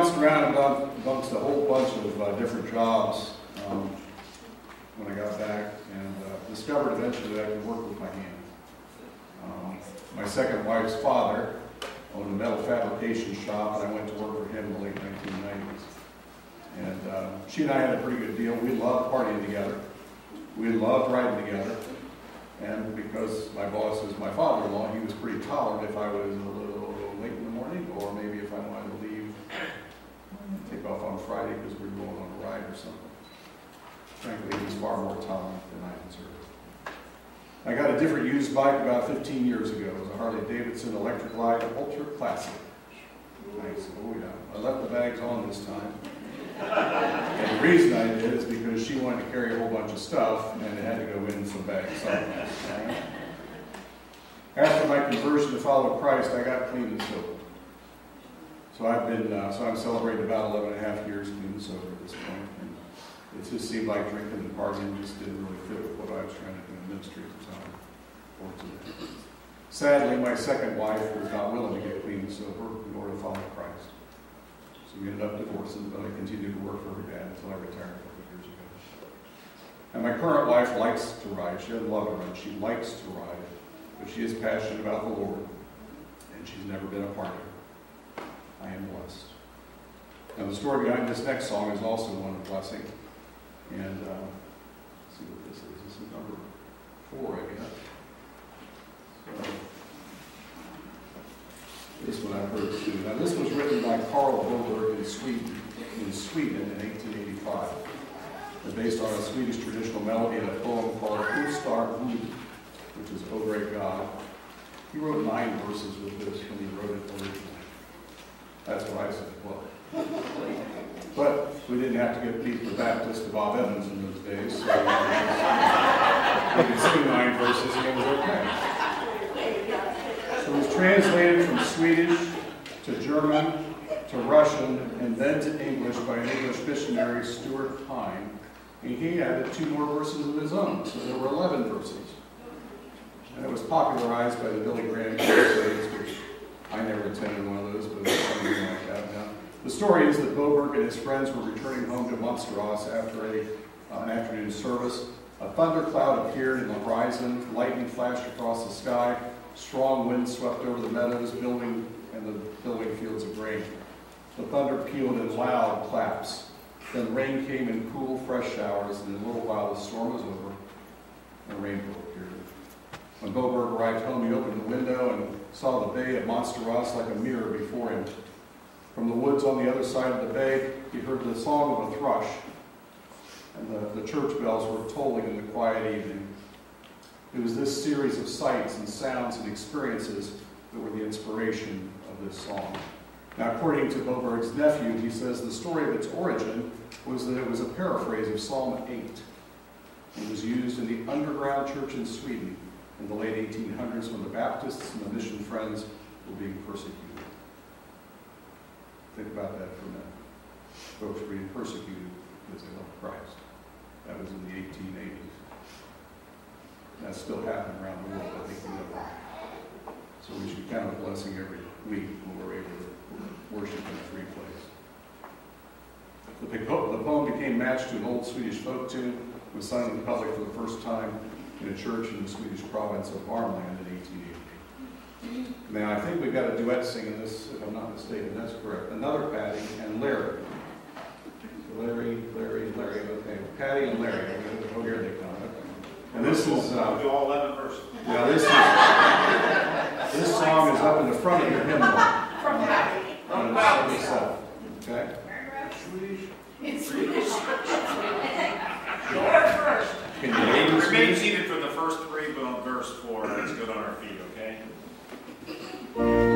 bounced around amongst a whole bunch of different jobs when I got back, and discovered eventually that I could work with my hands. My second wife's father owned a metal fabrication shop, and I went to work for him in the late 1990s. And she and I had a pretty good deal. We loved partying together. We loved riding together. And because my boss is my father-in-law, he was pretty tolerant if I was a little late in the morning, or maybe if I wanted to leave, take off on Friday because we were going on a ride or something. Frankly, he was far more tolerant than I deserved. I got a different used bike about 15 years ago. It was a Harley-Davidson Electric Glide Ultra Classic. Nice. Oh yeah. I left the bags on this time. And the reason I did is because she wanted to carry a whole bunch of stuff, and it had to go in some bags somewhere. After my conversion to follow Christ, I got clean and sober. So I'm celebrating about 11 and a half years clean and sober at this point. And it just seemed like drinking and partying just didn't really fit with what I was trying to do in ministry at the time. Fortunately. Sadly, my second wife was not willing to get clean and sober in order to follow Christ. So we ended up divorcing, but I continued to work for her dad until I retired a couple of years ago. And my current wife likes to ride. She doesn't love to ride. She likes to ride. But she is passionate about the Lord. And she's never been a partier. I am blessed. Now the story behind this next song is also one of blessing. And let's see what this is. This is number 4, I guess. So, this one I've heard too. Now this was written by Carl Boberg in Sweden in 1885. It's based on a Swedish traditional melody and a poem called Ostar Gud, which is O Great God. He wrote 9 verses with this when he wrote it originally. That's what I said, well. But we didn't have to get Pete the Baptist to Bob Evans in those days, so we could sing 9 verses and it was okay. So it was translated from Swedish to German to Russian and then to English by an English missionary, Stuart Hine. And he added 2 more verses of his own, so there were 11 verses. And it was popularized by the Billy Graham Crusades, which I never attended one of those, but it was something like that. Now, the story is that Boberg and his friends were returning home to Monsteros after an afternoon service. A thundercloud appeared in the horizon, lightning flashed across the sky, strong wind swept over the meadows, building fields of grain. The thunder pealed in loud claps. Then rain came in cool, fresh showers, and in a little while the storm was over, and a rainbow appeared. When Boberg arrived home, he opened the window and saw the bay of Monsteros like a mirror before him. From the woods on the other side of the bay, he heard the song of a thrush, and the church bells were tolling in the quiet evening. It was this series of sights and sounds and experiences that were the inspiration of this song. Now, according to Boberg's nephew, he says the story of its origin was that it was a paraphrase of Psalm 8. It was used in the underground church in Sweden in the late 1800s when the Baptists and the Mission Friends were being persecuted. Think about that for a minute. Folks were being persecuted because they loved Christ. That was in the 1880s. That's still happening around the world. I think we know that. So we should count a blessing every week when we're able to worship in a free place. The poem became matched to an old Swedish folk tune. It was sung in the public for the first time in a church in the Swedish province of Varmland in 1888. Now, I think we've got a duet singing this, if I'm not mistaken. That's correct. Another Patty and Larry. Larry. Okay, Patty and Larry. Oh, here they come. And this is... We'll do all 11 verses. Now, this song is up in the front of your hymnal. From Patty. On 77. Okay? It's Swedish. You're first. Can you read this? Remain seated for the first 3, but on verse 4, let's get on our feet, okay? Thank you.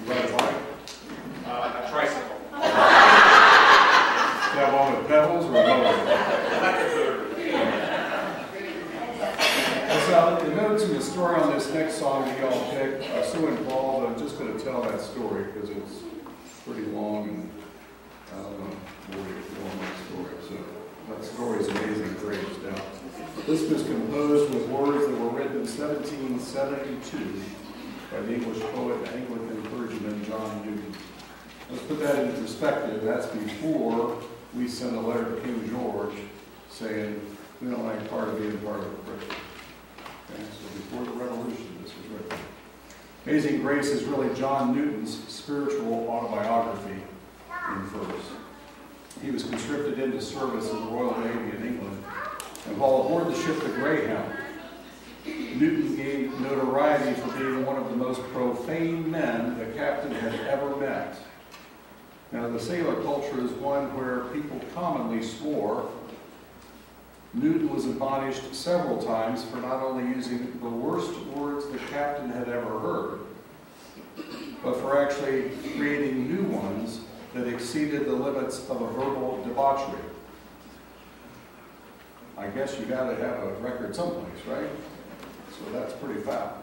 Ride a bike? A tricycle. Is that one with pedals or a motor? So the notes in the story on this next song that y'all picked are so involved, I'm just going to tell that story because it's pretty long and I don't know where to go on that story. So that story is Amazing Grace. Now, this was composed with words that were written in 1772 by the English poet and Anglican clergyman John Newton. Let's put that into perspective. That's before we sent a letter to King George saying we don't like part of being part of a Christian. Okay, so before the Revolution, this was written. Amazing Grace is really John Newton's spiritual autobiography in verse. He was conscripted into service in the Royal Navy in England, and while aboard the ship the Greyhound, Newton gained notoriety for being one of the most profane men the captain had ever met. Now, the sailor culture is one where people commonly swore. Newton was admonished several times for not only using the worst words the captain had ever heard, but for actually creating new ones that exceeded the limits of a verbal debauchery. I guess you got to have a record someplace, right? So that's pretty foul.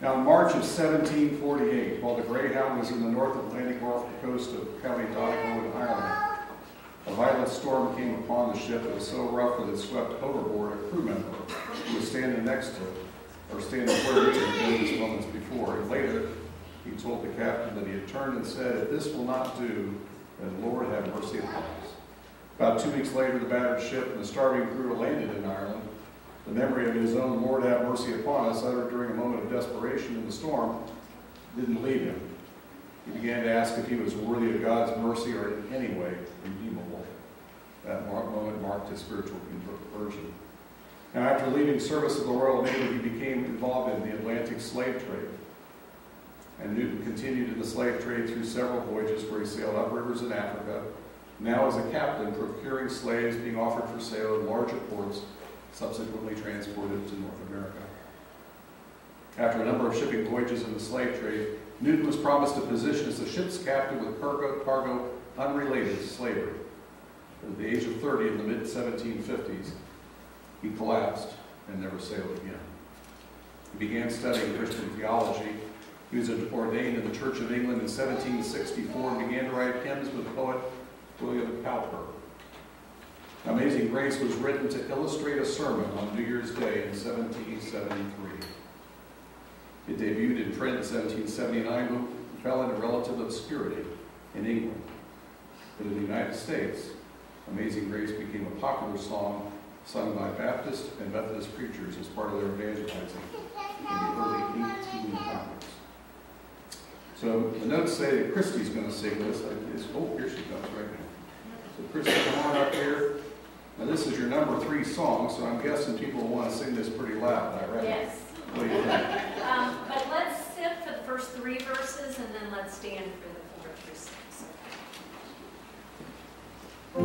Now, in March of 1748, while the Greyhound was in the North Atlantic off the coast of County Donegal in Ireland, a violent storm came upon the ship that was so rough that it swept overboard a crew member who was standing next to it, or standing where he had been just moments before. And later, he told the captain that he had turned and said, "If this will not do, then Lord have mercy upon us." About 2 weeks later, the battered ship and the starving crew landed in Ireland. The memory of his own "Lord have mercy upon us," uttered during a moment of desperation in the storm, didn't leave him. He began to ask if he was worthy of God's mercy or in any way redeemable. That moment marked his spiritual conversion. Now, after leaving service of the Royal Navy, he became involved in the Atlantic slave trade. And Newton continued in the slave trade through several voyages where he sailed up rivers in Africa, now as a captain procuring slaves being offered for sale in larger ports, subsequently transported to North America. After a number of shipping voyages in the slave trade, Newton was promised a position as a ship's captain with cargo unrelated to slavery. At the age of 30 in the mid-1750s, he collapsed and never sailed again. He began studying Christian theology. He was ordained in the Church of England in 1764 and began to write hymns with poet William Cowper. Amazing Grace was written to illustrate a sermon on New Year's Day in 1773. It debuted in print in 1779, but fell into relative obscurity in England. But in the United States, Amazing Grace became a popular song sung by Baptist and Methodist preachers as part of their evangelizing in the early 1800s. So the notes say that Christy's going to sing this. Oh, here she comes right now. So Christy, come on up here. Now this is your number 3 song, so I'm guessing people will want to sing this pretty loud, right? Yes. What do you think? But let's sit for the first 3 verses and then let's stand for the 4th through 6. I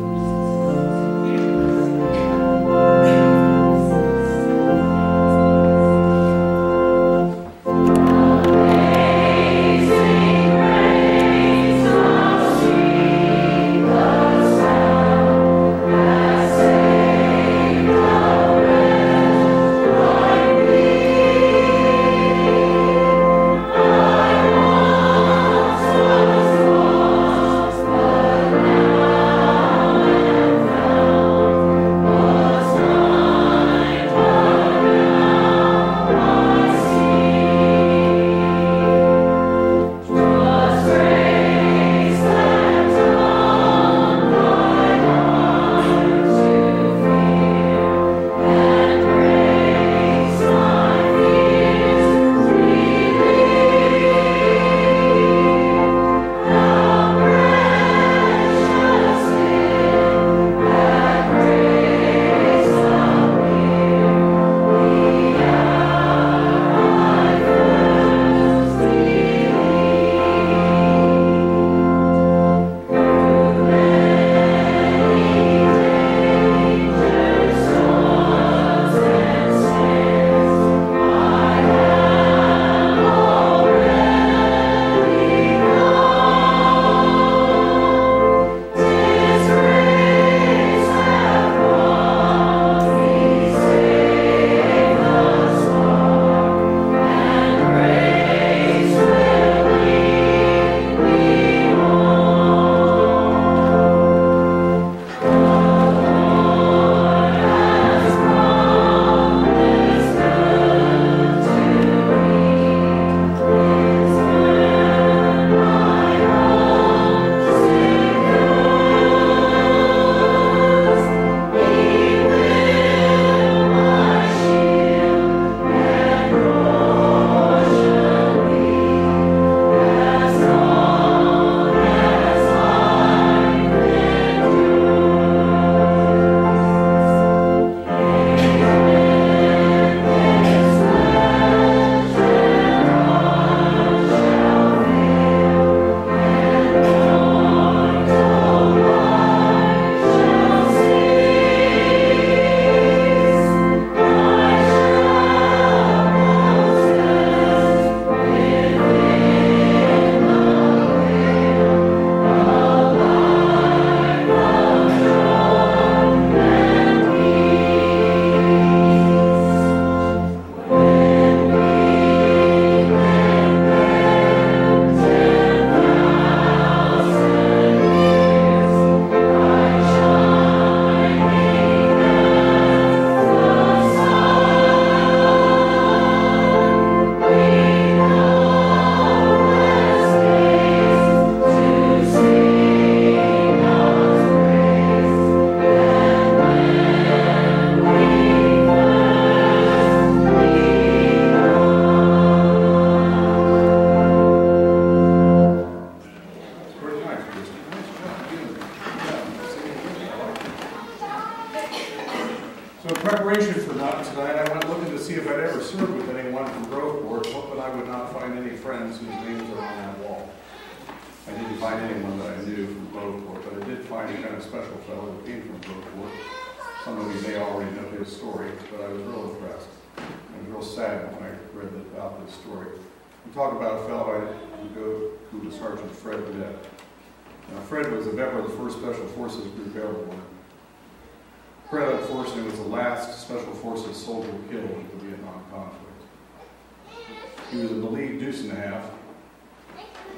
from Groveport, hoping I would not find any friends whose names are on that wall. I didn't find anyone that I knew from Groveport, but I did find a kind of special fellow who came from Groveport. Some of you may already know his story, but I was real impressed. I was real sad when I read about this story. We talk about a fellow who was Sergeant Fred Burnett. Now, Fred was a member of the 1st Special Forces Group Airborne. Fred, unfortunately, was the last Special Forces soldier killed in the Vietnam conflict. He was in the lead deuce and a half.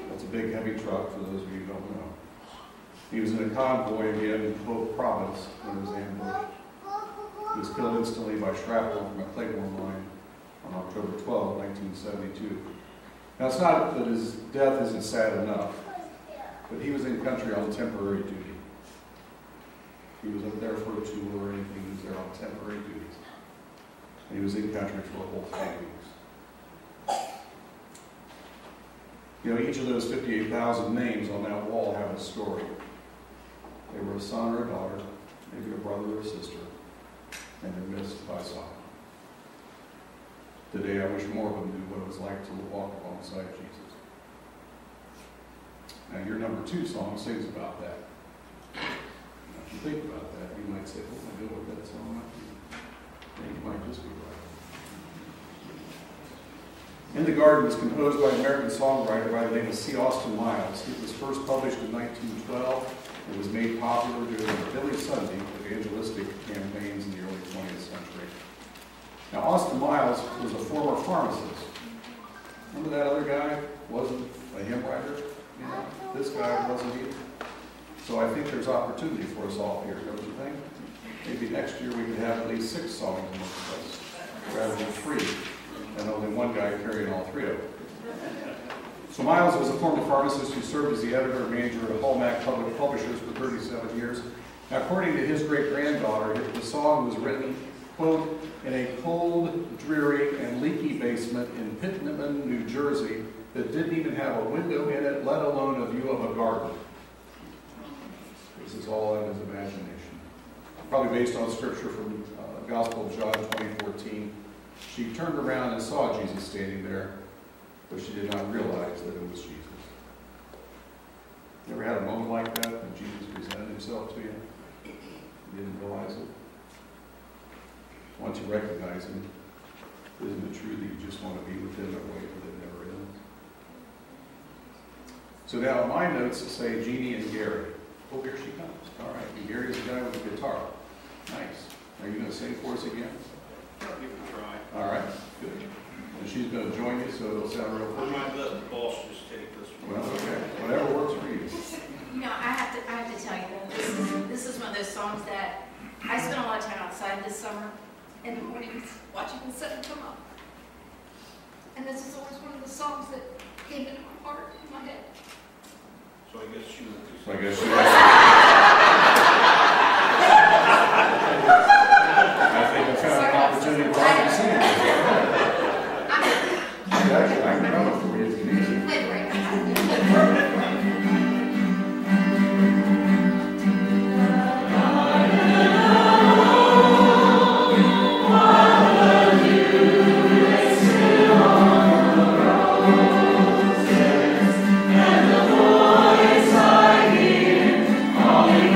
That's a big, heavy truck, for those of you who don't know. He was in a convoy again in Hope Province when it was ambushed. He was killed instantly by shrapnel from a Claymore mine on October 12, 1972. Now, it's not that his death isn't sad enough, but he was in country on temporary duty. He wasn't there for a tour or anything. He was there on temporary duties. And he was in country for a whole 3 weeks. You know, each of those 58,000 names on that wall have a story. They were a son or a daughter, maybe a brother or a sister, and they're missed by some. Today, I wish more of them knew what it was like to walk alongside Jesus. Now, your number 2 song sings about that. Now, if you think about that, you might say, oh my God, what that song might be. And you might just be right. In the Garden was composed by an American songwriter by the name of C. Austin Miles. It was first published in 1912. It was made popular during the Billy Sunday evangelistic campaigns in the early 20th century. Now, Austin Miles was a former pharmacist. Remember that other guy? Wasn't a hymn writer? You know, this guy wasn't either. So I think there's opportunity for us all here, don't you think? Maybe next year we could have at least 6 songs in this place, rather than 3, and only one guy carrying all 3 of them. So Miles was a former pharmacist who served as the editor and manager of Hallmark Public Publishers for 37 years. Now, according to his great-granddaughter, the song was written, quote, in a cold, dreary, and leaky basement in Pittenman, New Jersey, that didn't even have a window in it, let alone a view of a garden. This is all in his imagination. Probably based on scripture from the Gospel of John 20:14. She turned around and saw Jesus standing there, but she did not realize that it was Jesus. You ever had a moment like that when Jesus presented himself to you? You didn't realize it? Once you recognize him, isn't it true that you just want to be with him in a way that it never ends? So now my notes say Jeannie and Gary. Oh, here she comes. All right, and Gary's the guy with the guitar. Nice. Are you going to sing for us again? I'll give it a try. All right, good. And she's going to join you, so it'll sound real I pretty. might let the boss just take this one. Well, okay. Whatever works for you. You know, I have to tell you though, this is one of those songs that I spent a lot of time outside this summer in the mornings watching the sun come up. And this is always one of the songs that came into my heart, in my head. So I guess she will do So I something. guess you I think that's kind of an opportunity for you to sing. Actually, I can run it for you if you need to. Play it right now. And the voice I hear calling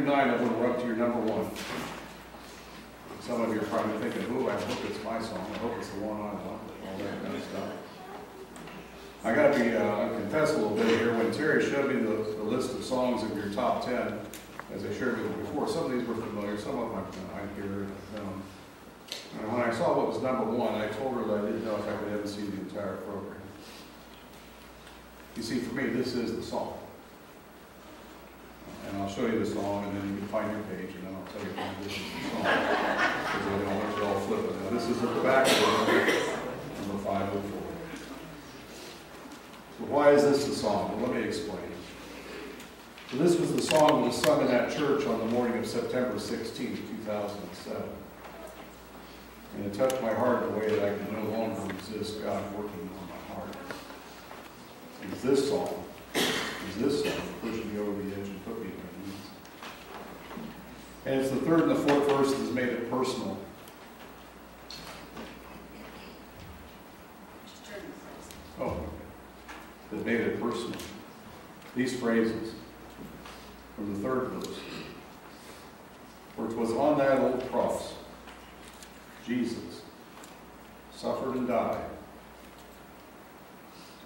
through 9 of them, we're up to your number 1. Some of you are probably thinking, ooh, I hope it's my song. I hope it's the one I want, all that kind of stuff. I got to be confess a little bit here. When Terry showed me the list of songs of your top 10, as I shared with you before, some of these were familiar, some of them I hear. And when I saw what was number 1, I told her that I didn't know if I could ever see the entire program. You see, for me, this is the song. And I'll show you the song, and then you can find your page, and then I'll tell you why this is the song. Because I don't want you all flipping. Now, this is at the back of it, number 504. So why is this the song? Well, let me explain. So this was the song that was sung in that church on the morning of September 16, 2007. And it touched my heart in a way that I can no longer resist God working on my heart. And it's this song that pushed me over the edge and put me on my knees. And it's the third and the fourth verse that's made it personal. Oh, okay. That made it personal. These phrases from the third verse. For it was on that old cross Jesus suffered and died,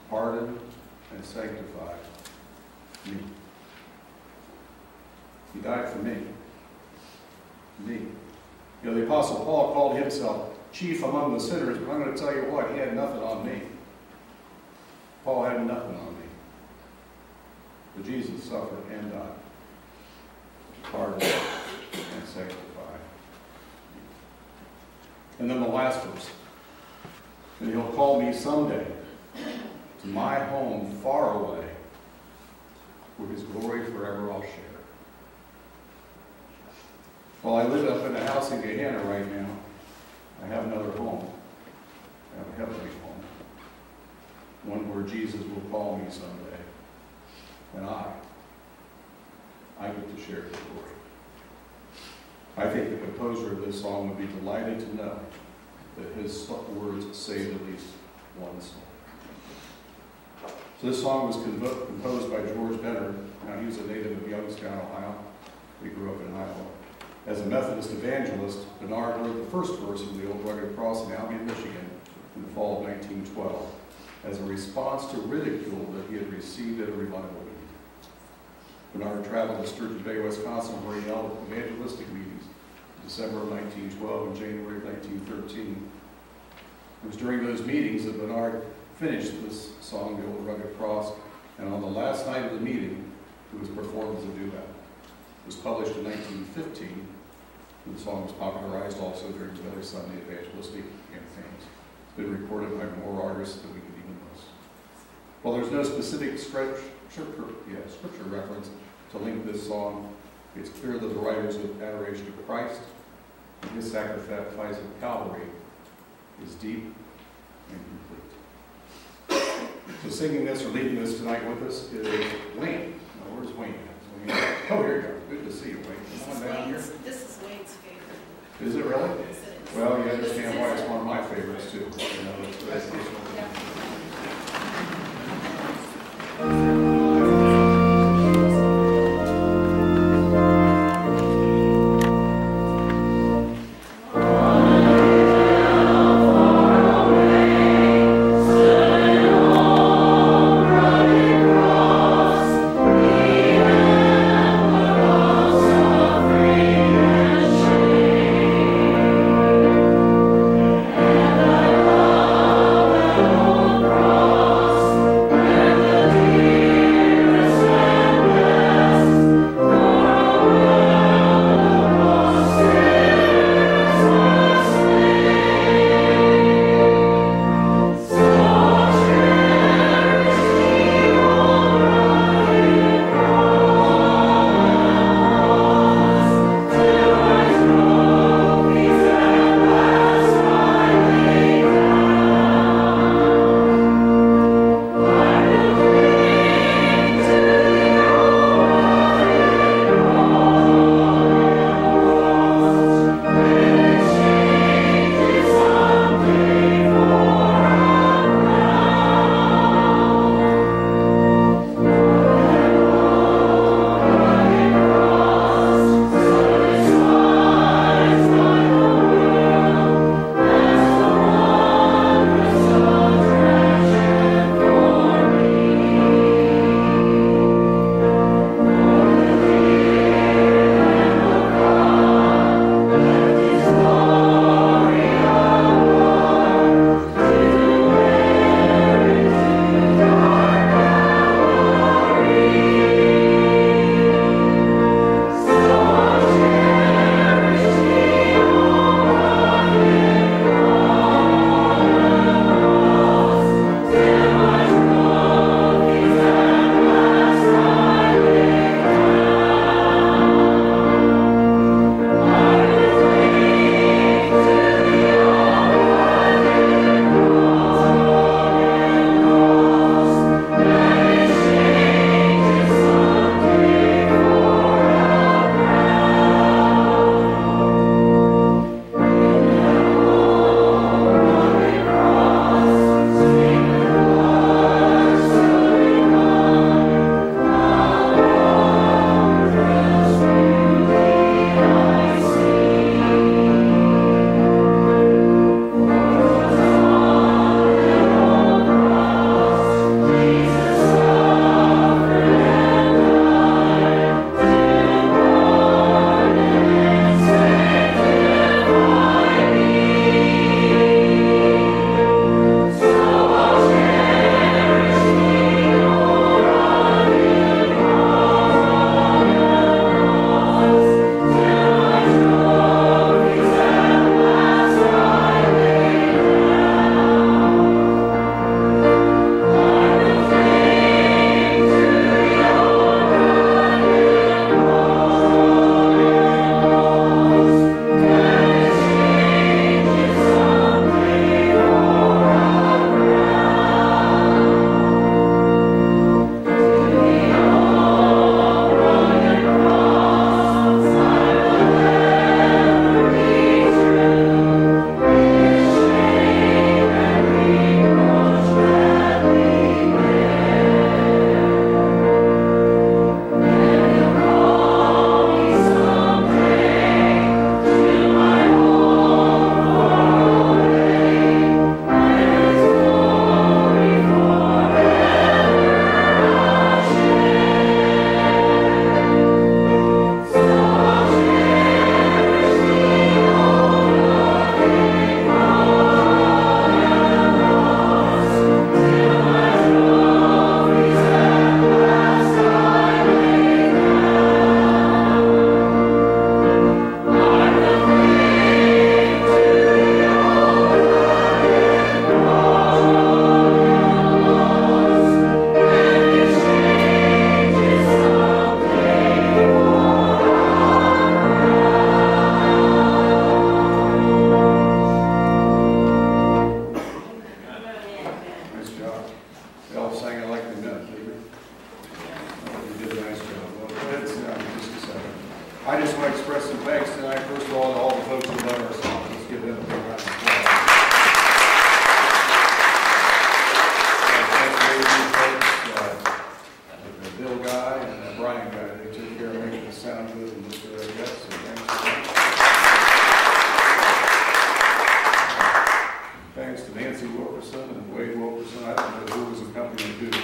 pardoned and sanctified me. He died for me. Me. You know, the Apostle Paul called himself chief among the sinners, but I'm going to tell you what, he had nothing on me. Paul had nothing on me. But Jesus suffered and died, pardoned and sanctified. And then the last verse. And he'll call me someday to my home far away, where his glory forever I'll share. While I live up in a house in Gehenna right now, I have another home. I have a heavenly home. One where Jesus will call me someday. And I get to share his glory. I think the composer of this song would be delighted to know that his words saved at least one soul. So this song was composed by George Benner. Now, he was a native of Youngstown, Ohio. We grew up in Iowa. As a Methodist evangelist, Bernard wrote the first verse of the Old Rugged Cross in Albion, Michigan, in the fall of 1912, as a response to ridicule that he had received at a revival meeting. Bernard traveled to Sturgeon Bay, Wisconsin, where he held evangelistic meetings in December of 1912 and January of 1913. It was during those meetings that Bernard finished this song, The Old Rugged Cross, and on the last night of the meeting, it was performed as a duet. It was published in 1915, and the song was popularized also during the Billy Sunday evangelistic campaigns. It's been recorded by more artists than we can even list. While there's no specific scripture reference to link this song, it's clear that the writers of adoration of Christ and his sacrifice at Calvary is deep and complete. So singing this or leading this tonight with us is Wayne. Now, where's Wayne? Oh, here you go. Good to see you, Wayne. Come on down here. This is Wayne's favorite. Is it really? Yes, it is. Well, you understand why it's one of my favorites, too. You know, that's I just want to express some thanks tonight, first of all, to all the folks who love our song. Let's give them a big round of applause. Thanks to AV folks, the Bill guy and the Brian guy. They took care of making it sound good and look good, I guess. So thanks to them. Thanks to Nancy Wilkerson and Wade Wilkerson. I don't know who was accompanying who, but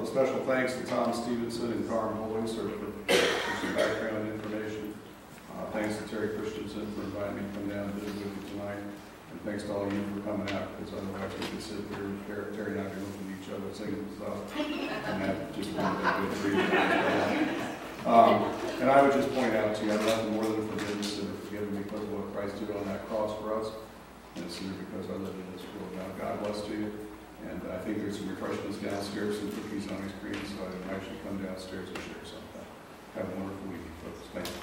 special thanks to Tom Stevenson and Carm Boyce for some background information. Thanks to Terry Christensen for inviting me to come down and visit with you tonight. And thanks to all of you for coming out, because otherwise we could sit here, Terry and I could look at each other singing stuff. And that just wasn't a good reason. And I would just point out to you, I'm nothing more than forgiveness and forgiven because of what Christ did on that cross for us. And it's here because I live in this world now. God bless to you. And I think there's some refreshments downstairs, some cookies on ice cream, so I invite you to come downstairs and share something. Have a wonderful weekend, folks. Thank you.